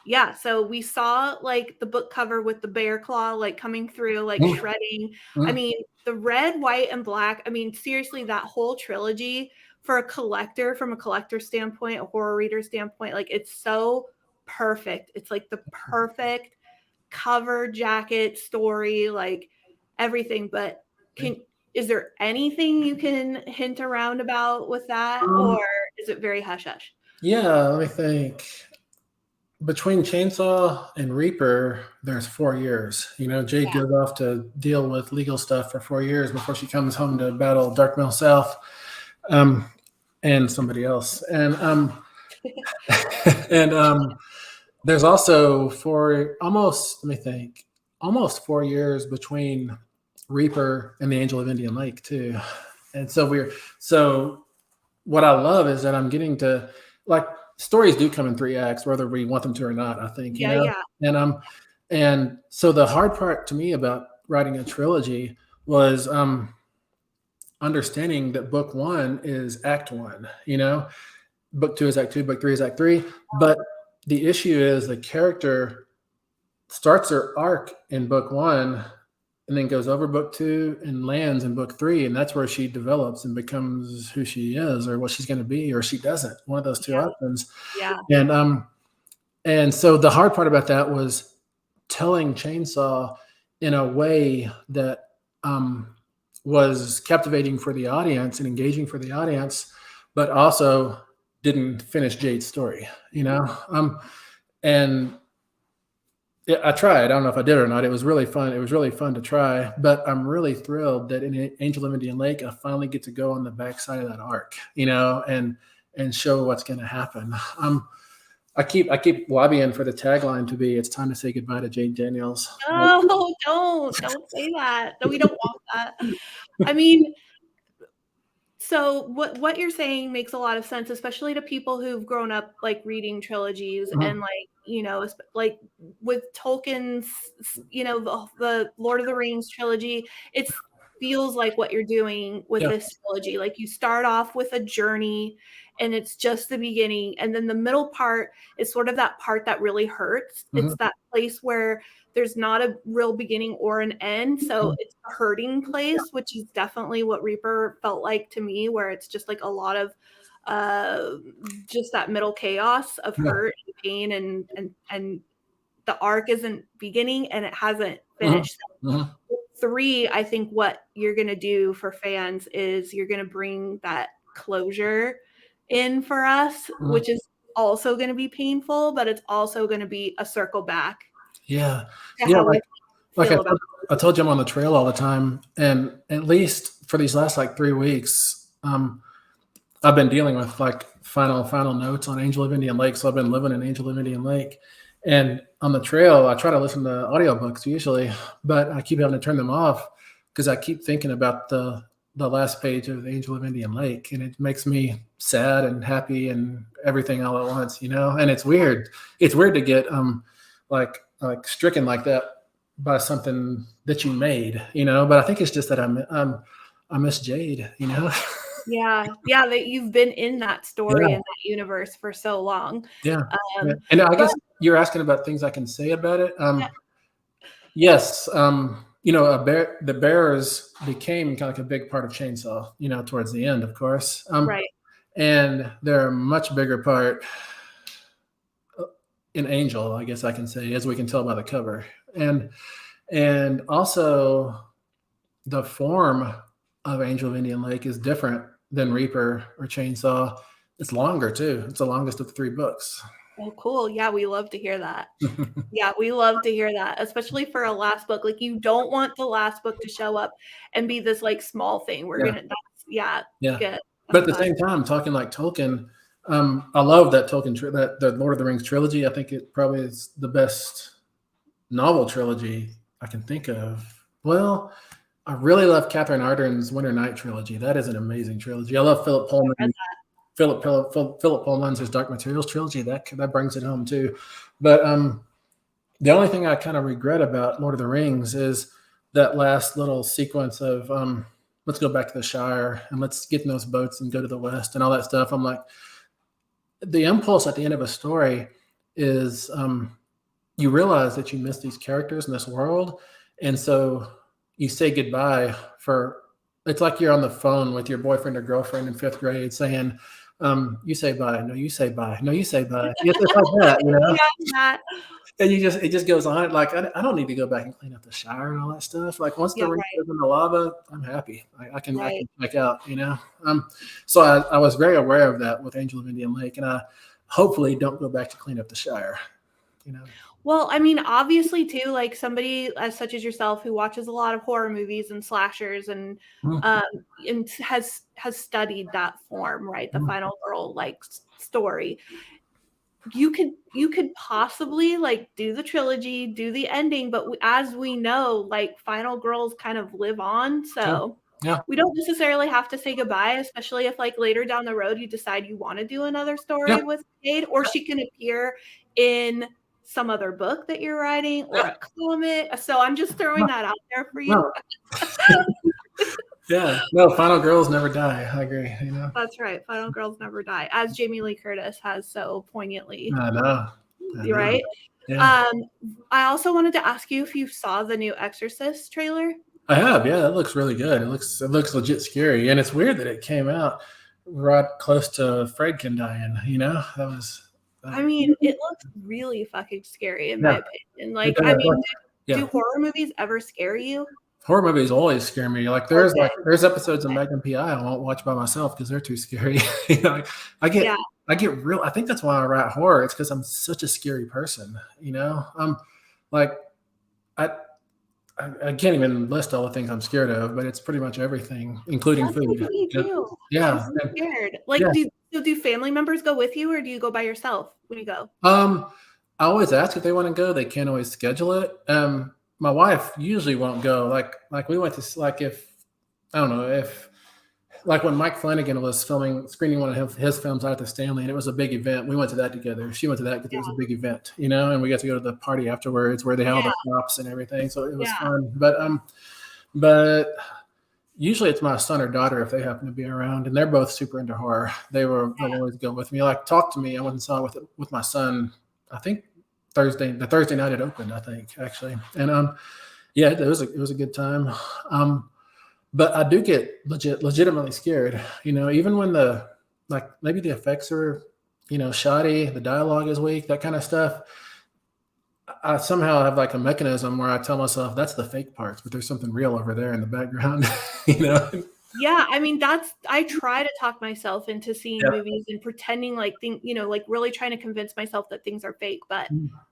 Yeah, so we saw like the book cover with the bear claw like coming through, like Mm. shredding. I Mm. mean, the red, white, and black. I mean, seriously, that whole trilogy for a collector, from a collector standpoint, a horror reader standpoint, like it's so perfect. It's like the perfect cover, jacket, story, like everything. But is there anything you can hint around about with that, or is it very hush hush? Yeah, let me think. Between Chainsaw and Reaper, there's 4 years. You know, Jade Yeah. goes off to deal with legal stuff for 4 years before she comes home to battle Dark Mill South, and somebody else. And there's also let me think, almost 4 years between Reaper and the Angel of Indian Lake too. And so what I love is that I'm getting to, like, stories do come in 3 acts, whether we want them to or not, I think, you Yeah, know? yeah. And so the hard part to me about writing a trilogy was understanding that book 1 is act 1, you know? Book 2 is act 2, book 3 is act 3. But the issue is the character starts her arc in book 1 and then goes over book 2 and lands in book 3, and that's where she develops and becomes who she is, or what she's going to be, or she doesn't. One of those two options. Yeah. And so the hard part about that was telling Chainsaw in a way that was captivating for the audience and engaging for the audience, but also didn't finish Jade's story, you know? And yeah, I tried. I don't know if I did or not. It was really fun. It was really fun to try, but I'm really thrilled that in Angel of Indian Lake, I finally get to go on the backside of that arc, you know, and show what's going to happen. I keep lobbying for the tagline to be, "It's time to say goodbye to Jade Daniels." No, don't say that. No, we don't want that. I mean, so what you're saying makes a lot of sense, especially to people who've grown up like reading trilogies and Mhm. like, like with Tolkien's, the Lord of the Rings trilogy, it feels like what you're doing with Yeah. this trilogy. Like you start off with a journey and it's just the beginning. And then the middle part is sort of that part that really hurts. Mhm. It's that place where there's not a real beginning or an end. So Mhm. it's a hurting place, which is definitely what Reaper felt like to me, where it's just like a lot of uh just that middle chaos of Yeah. hurt and pain and the arc isn't beginning and it hasn't Mhm. finished. Mhm. 3, I think what you're gonna do for fans is you're gonna bring that closure in for us, Mhm. which is also gonna be painful, but it's also gonna be a circle back Yeah. to Yeah. how we Like feel about I told you, I'm on the trail all the time, and at least for these last like 3 weeks, I've been dealing with like final notes on Angel of Indian Lake. So I've been living in Angel of Indian Lake, and on the trail, I try to listen to audiobooks usually, but I keep having to turn them off because I keep thinking about the last page of Angel of Indian Lake, and it makes me sad and happy and everything all at once, you know. And it's weird. It's weird to get like stricken like that by something that you made, you know. But I think it's just that I miss Jade, you know. Yeah, that you've been in that story Yeah. and that universe for so long. Yeah. Yeah. Um, And I but guess you're asking about things I can say about it. yeah, Yes. The bears became kind of like a big part of Chainsaw, you know, towards the end, of course. right. And they're a much bigger part in Angel, I guess I can say, as we can tell by the cover. And also the form of Angel of Indian Lake is different than Reaper or Chainsaw. It's longer too. It's the longest of the 3 books. Oh, cool. Yeah, we love to hear that. Yeah, we love to hear that, especially for a last book. Like, you don't want the last book to show up and be this, like, small thing. Yeah. That's yeah, Yeah. good. But I'm at the glad. same time, talking like Tolkien, I love that Tolkien that the Lord of the Rings trilogy. I think it probably is the best novel trilogy I can think of. Well, I really love Catherine Ardern's Winter Night trilogy. That is an amazing trilogy. I love Philip Pullman. Philip Pullman's Dark Materials trilogy. That brings it home too. But the only thing I kind of regret about Lord of the Rings is that last little sequence of let's go back to the Shire and let's get in those boats and go to the West and all that stuff. I'm like, the impulse at the end of a story is you realize that you miss these characters in this world. And so you say goodbye it's like you're on the phone with your boyfriend or girlfriend in 5th grade saying, you say bye. No, you say bye. No, you say bye. It's like that, you know? Yeah, And it just goes on. Like, I don't need to go back and clean up the shower and all that stuff. Like once the yeah, ring goes in the lava, I'm happy. I can right. check out, you know? So I was very aware of that with Angel of Indian Lake, and I hopefully don't go back to clean up the shower, you know? Well, I mean, obviously too, like somebody as such as yourself who watches a lot of horror movies and slashers and has studied that form, right? The final girl like story. You could possibly like do the trilogy, do the ending, but as we know, like final girls kind of live on, so Yeah. we don't necessarily have to say goodbye, especially if like later down the road you decide you want to do another Yeah. story with Jade, or she can appear in some other book that you're writing or a comic. So I'm just throwing that out there for you. Yeah. No, final girls never die. I agree, you know? That's right. Final girls never die, as Jamie Lee Curtis has so poignantly. I know. Right? Yeah. I also wanted to ask you if you saw the new Exorcist trailer. I have, yeah. It looks really good. It looks legit scary, and it's weird that it came out right close to Fredkin dying. You know, that was. I mean, it looks really fucking scary in my opinion. Like, I mean, do horror movies ever scare you? Horror movies always scare me. Like there's episodes of Magnum PI I won't watch by myself because they're too scary. You know, I get real. I think that's why I write horror. It's because I'm such a scary person. You know, like I can't even list all the things I'm scared of, but it's pretty much everything, including That's food. like me too. Yeah. I'm so scared. Like, do family members go with you, or do you go by yourself when you go? I always ask if they want to go. They can't always schedule it. My wife usually won't go. Like we went to I don't know if like when Mike Flanagan was screening one of his films out at the Stanley, and it was a big event. We went to that together. She went to that because it was a big event, you know, and we got to go to the party afterwards where they had all the props and everything. So it was fun. But usually it's my son or daughter if they happen to be around, and they're both super into horror. They'll always go with me. Like Talk to Me, I went and saw with my son. I think the Thursday night it opened. I think actually, and yeah, it was a good time. But I do get legitimately scared, you know, even when maybe the effects are, you know, shoddy, the dialogue is weak, that kind of stuff. I somehow have like a mechanism where I tell myself that's the fake parts, but there's something real over there in the background, you know? Yeah, I mean, I try to talk myself into seeing movies and pretending like you know, like really trying to convince myself that things are fake, but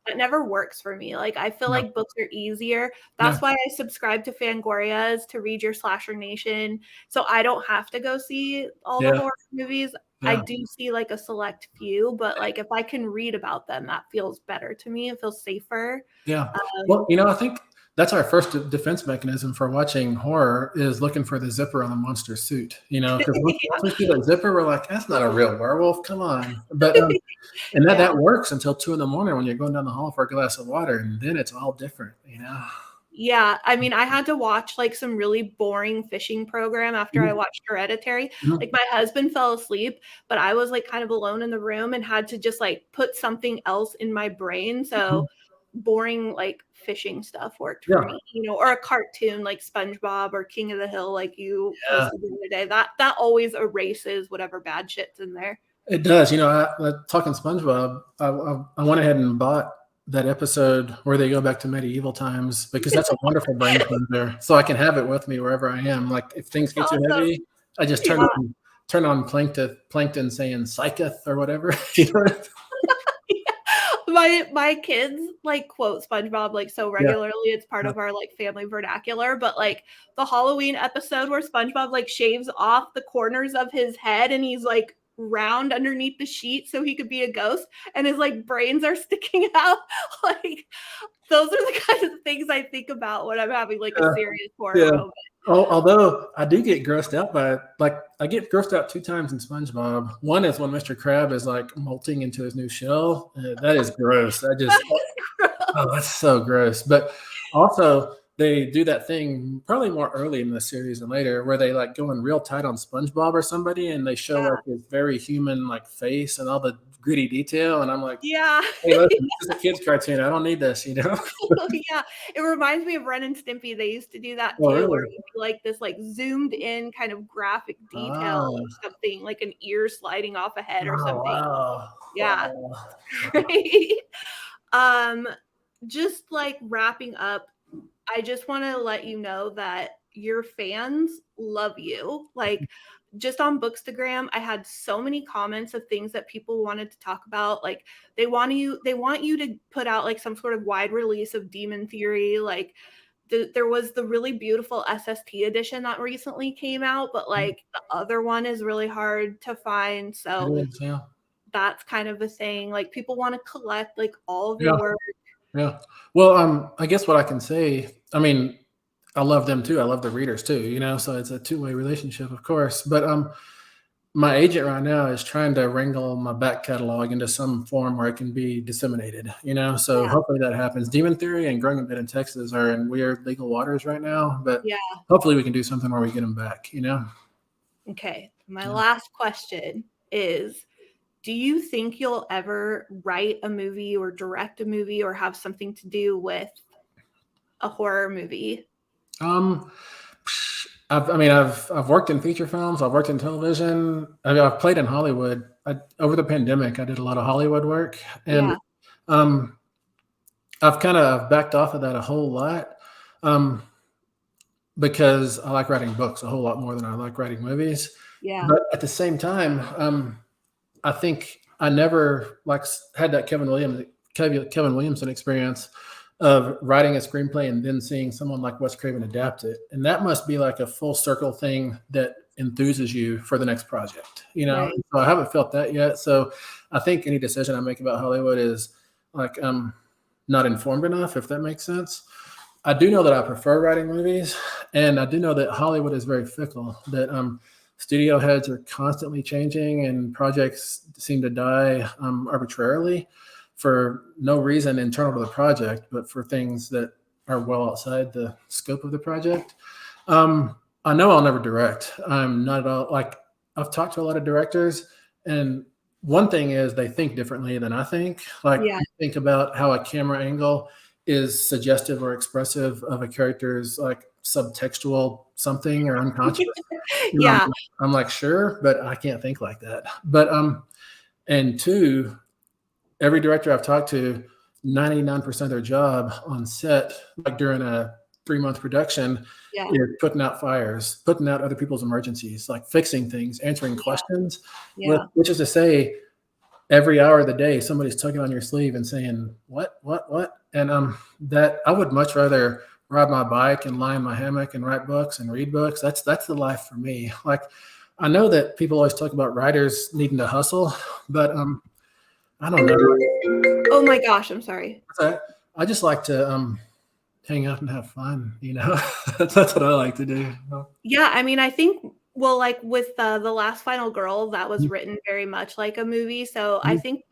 it never works for me. Like, I feel like books are easier. That's why I subscribe to Fangoria's to read your Slasher Nation. So I don't have to go see all the horror movies. I do see like a select few, but like if I can read about them, that feels better to me. It feels safer. Yeah. Well, you know, I think that's our first defense mechanism for watching horror is looking for the zipper on the monster suit, you know, because once we see that zipper, we're like, that's not a real werewolf. Come on. But, and that works until 2 a.m. when you're going down the hall for a glass of water, and then it's all different, you know? Yeah. I mean, I had to watch like some really boring fishing program after I watched Hereditary. Like my husband fell asleep, but I was like kind of alone in the room and had to just like put something else in my brain. So boring like fishing stuff worked for me, you know, or a cartoon like SpongeBob or King of the Hill like you posted the other day. That always erases whatever bad shit's in there. It does. You know, talking SpongeBob, I went ahead and bought that episode where they go back to medieval times because that's a wonderful brain cleanser. So I can have it with me wherever I am. Like if things get too heavy, I just turn on plankton saying psycheth or whatever. You know? My kids like quote SpongeBob like so regularly. It's part of our like family vernacular. But like the Halloween episode where SpongeBob like shaves off the corners of his head and he's like round underneath the sheet so he could be a ghost, and his like brains are sticking out. Like those are the kinds of things I think about when I'm having like a serious horror Yeah. moment. Although I do get grossed out by it. Like I get grossed out 2 times in SpongeBob. One is when Mr. Crab is like molting into his new shell. That is gross. Oh, that's so gross. But also they do that thing probably more early in the series than later where they like go in real tight on SpongeBob or somebody and they show like his very human like face and all the gritty detail. And I'm like, Yeah. hey, listen, this is a kid's cartoon. I don't need this, you know? Yeah, it reminds me of Ren and Stimpy. They used to do that Oh, too, where really? it'd be like this like zoomed in kind of graphic detail Oh, of something, like an ear sliding off a head or oh something. wow. Yeah. Wow. Great. Um, just like wrapping up, I just want to let you know that your fans love you. Like just on Bookstagram, I had so many comments of things that people wanted to talk about. Like they want you to put out like some sort of wide release of Demon Theory. Like there was the really beautiful SST edition that recently came out, but like the other one is really hard to find. So It is, yeah. that's kind of a thing. Like people want to collect like all of your Yeah. work. Yeah. Well, I guess what I can say, I mean, I love them too. I love the readers too, you know, so it's a two-way relationship, of course. But my agent right now is trying to wrangle my back catalog into some form where it can be disseminated, you know. So Yeah. hopefully that happens. Demon Theory and Growing a Bit in Texas are in weird legal waters right now, but Yeah. hopefully we can do something where we get them back, you know. Okay. My Yeah. last question is, do you think you'll ever write a movie or direct a movie or have something to do with a horror movie? Um, I've worked in feature films. I've worked in television. I've played in Hollywood. Over the pandemic, I did a lot of Hollywood work, and Yeah. um, I've kind of backed off of that a whole lot um, because I like writing books a whole lot more than I like writing movies. Yeah. But at the same time, I think I never like had that Kevin Williamson experience of writing a screenplay and then seeing someone like Wes Craven adapt it, and that must be like a full circle thing that enthuses you for the next project, you know. Right. So I haven't felt that yet. So I think any decision I make about Hollywood is like not informed enough, if that makes sense. I do know that I prefer writing movies, and I do know that Hollywood is very fickle. That studio heads are constantly changing, and projects seem to die arbitrarily for no reason internal to the project, but for things that are well outside the scope of the project. I know I'll never direct. I'm not at all like I've talked to a lot of directors, and one thing is they think differently than I think. Like Yeah. I think about how a camera angle is suggestive or expressive of a character's like subtextual something or unconscious. You know, Yeah. I'm like, sure, but I can't think like that. But and two, every director I've talked to, 99% of their job on set, like during a 3-month production, Yeah. is putting out fires, putting out other people's emergencies, like fixing things, answering questions, Yeah. which is to say, every hour of the day, somebody's tugging on your sleeve and saying, what? And that I would much rather ride my bike and lie in my hammock and write books and read books. That's the life for me. Like, I know that people always talk about writers needing to hustle, but I don't know. Oh my gosh, I'm sorry. I just like to hang out and have fun, you know. That's what I like to do. Yeah, I mean, I think well, like with the last final girl, that was written very much like a movie. So I think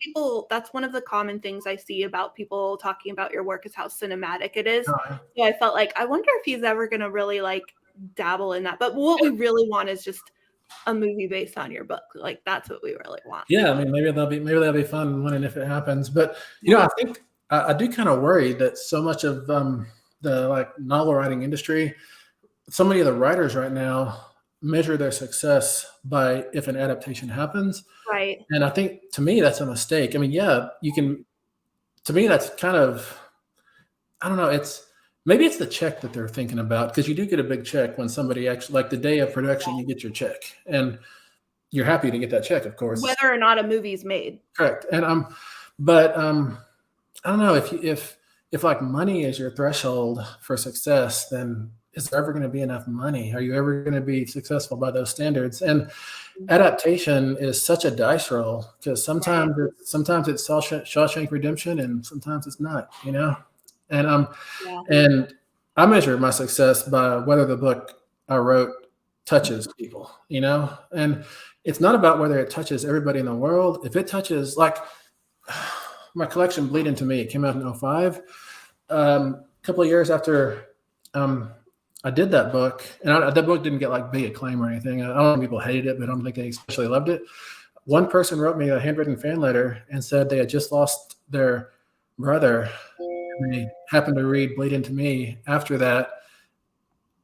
that's one of the common things I see about people talking about your work is how cinematic it is. So I felt like I wonder if he's ever gonna really like dabble in that. But what we really want is just a movie based on your book. Like that's what we really want. Yeah, I mean, maybe that'll be fun when and if it happens. But you know, I think I do kind of worry that so much of the like novel writing industry, so many of the writers right now measure their success by if an adaptation happens. Right. And I think to me that's a mistake. I mean, yeah, you can. To me, that's kind of I don't know. Maybe it's the check that they're thinking about because you do get a big check when somebody actually like the day of production you get your check and you're happy to get that check, of course. Whether or not a movie's made. Correct. And but I don't know if like money is your threshold for success, then is there ever going to be enough money? Are you ever going to be successful by those standards? And adaptation is such a dice roll, because Right. sometimes it's Shawshank Redemption, and sometimes it's not, you know. And Yeah. and I measure my success by whether the book I wrote touches people, you know. And it's not about whether it touches everybody in the world. If it touches, like my collection Bleed Into Me, it came out in 05. A couple of years after I did that book, and that book didn't get like big acclaim or anything. I don't think people hated it, but I don't think they especially loved it. One person wrote me a handwritten fan letter and said they had just lost their brother, and they happened to read Bleed Into Me after that,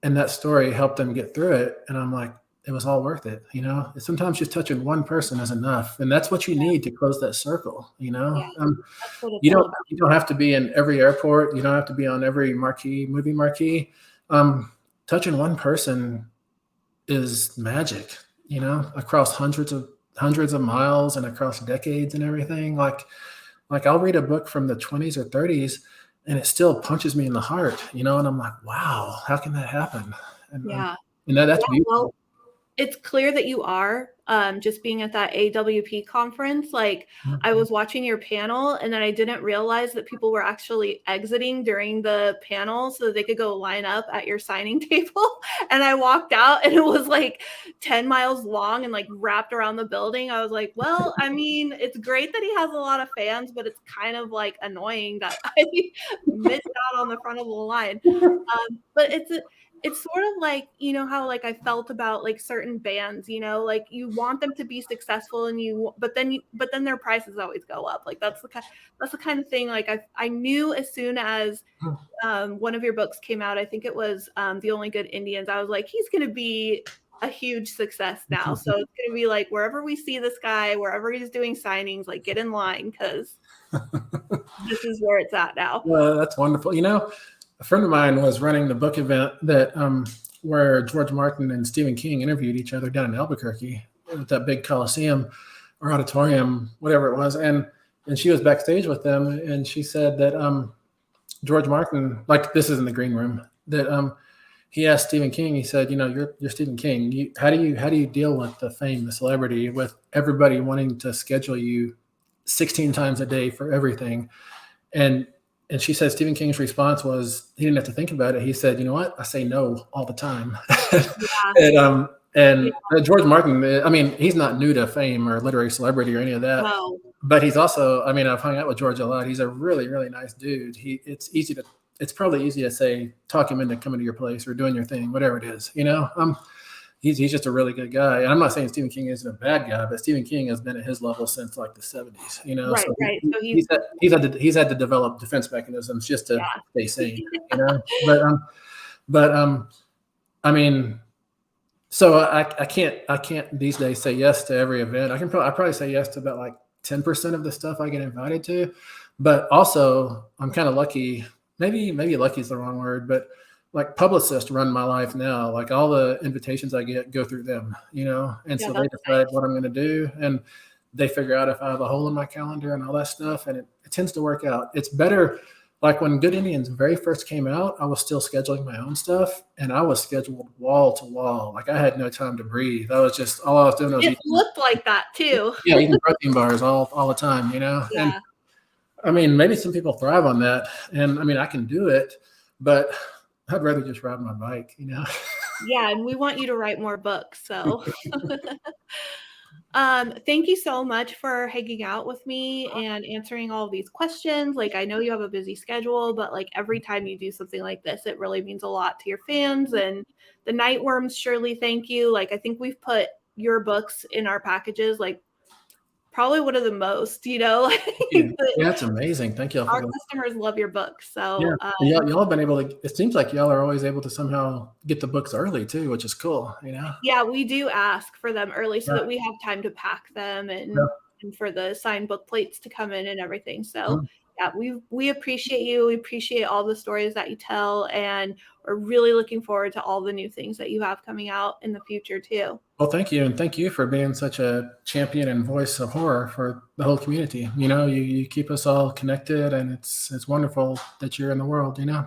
and that story helped them get through it. And I'm like, it was all worth it, you know. Sometimes just touching one person is enough, and that's what you need to close that circle, you know. Yeah. That's what it's all about. You don't have to be in every airport. You don't have to be on every movie marquee. Touching one person is magic, you know, across hundreds of miles and across decades and everything. Like I'll read a book from the 20s or 30s, and it still punches me in the heart, you know. And I'm like, wow, how can that happen? Yeah. And that's Yeah, beautiful. well, it's clear that you are, just being at that AWP conference. Like, I was watching your panel, and then I didn't realize that people were actually exiting during the panel so that they could go line up at your signing table. And I walked out, and it was like 10 miles long and like wrapped around the building. I was like, well, I mean, it's great that he has a lot of fans, but it's kind of like annoying that I missed out on the front of the line. But it's sort of like, you know, how like I felt about like certain bands, you know, like you want them to be successful, and but then their prices always go up. Like that's the kind of thing. Like I knew as soon as one of your books came out, I think it was The Only Good Indians, I was like, he's going to be a huge success now. So it's going to be like, wherever we see this guy, wherever he's doing signings, like get in line, because this is where it's at now. Well, that's wonderful. You know, a friend of mine was running the book event that where George Martin and Stephen King interviewed each other down in Albuquerque at that big Coliseum or auditorium, whatever it was. And she was backstage with them, and she said that George Martin, like, this is in the green room, that he asked Stephen King, he said, you know, you're Stephen King. How do you deal with the fame, the celebrity, with everybody wanting to schedule you 16 times a day for everything? And she said Stephen King's response was, he didn't have to think about it. He said, you know what? I say no all the time. Yeah. And George Martin, I mean, he's not new to fame or literary celebrity or any of that. No. But he's also, I mean, I've hung out with George a lot. He's a really, really nice dude. It's probably easy to say, talk him into coming to your place or doing your thing, whatever it is, you know. He's just a really good guy. And I'm not saying Stephen King isn't a bad guy, but Stephen King has been at his level since like the 70s, you know. Right, so right. So he's had to develop defense mechanisms just to stay sane, you know. But I mean, so I can't these days say yes to every event. I probably say yes to about like 10% of the stuff I get invited to. But also I'm kind of lucky. Maybe lucky is the wrong word, but like publicists run my life now. Like all the invitations I get go through them, you know, and so they decide what I'm going to do, and they figure out if I have a hole in my calendar and all that stuff, and it tends to work out. It's better. Like when Good Indians very first came out, I was still scheduling my own stuff, and I was scheduled wall to wall. Like I had no time to breathe. All I was doing was it looked like that too. Yeah, eating protein bars all the time, you know. Yeah. And I mean, maybe some people thrive on that, and I mean, I can do it, but I'd rather just ride my bike, you know? Yeah, and we want you to write more books, so. Thank you so much for hanging out with me and answering all of these questions. Like, I know you have a busy schedule, but like every time you do something like this, it really means a lot to your fans. And the Nightworms, Shirley, thank you. Like, I think we've put your books in our packages, like probably one of the most, you know. Yeah, that's amazing. Thank you. Our customers love your books. So y'all have been able to, it seems like y'all are always able to somehow get the books early too, which is cool, you know? Yeah, we do ask for them early so that we have time to pack them and for the signed book plates to come in and everything. So yeah, we appreciate you. We appreciate all the stories that you tell, and we're really looking forward to all the new things that you have coming out in the future too. Well, thank you. And thank you for being such a champion and voice of horror for the whole community. You know, you keep us all connected, and it's wonderful that you're in the world, you know?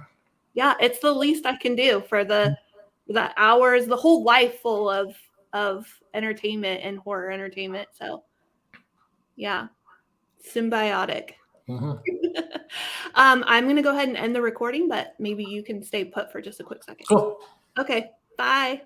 Yeah, it's the least I can do for the hours, the whole life full of entertainment and horror entertainment. So yeah, symbiotic. I'm going to go ahead and end the recording, but maybe you can stay put for just a quick second. Cool. Okay, bye.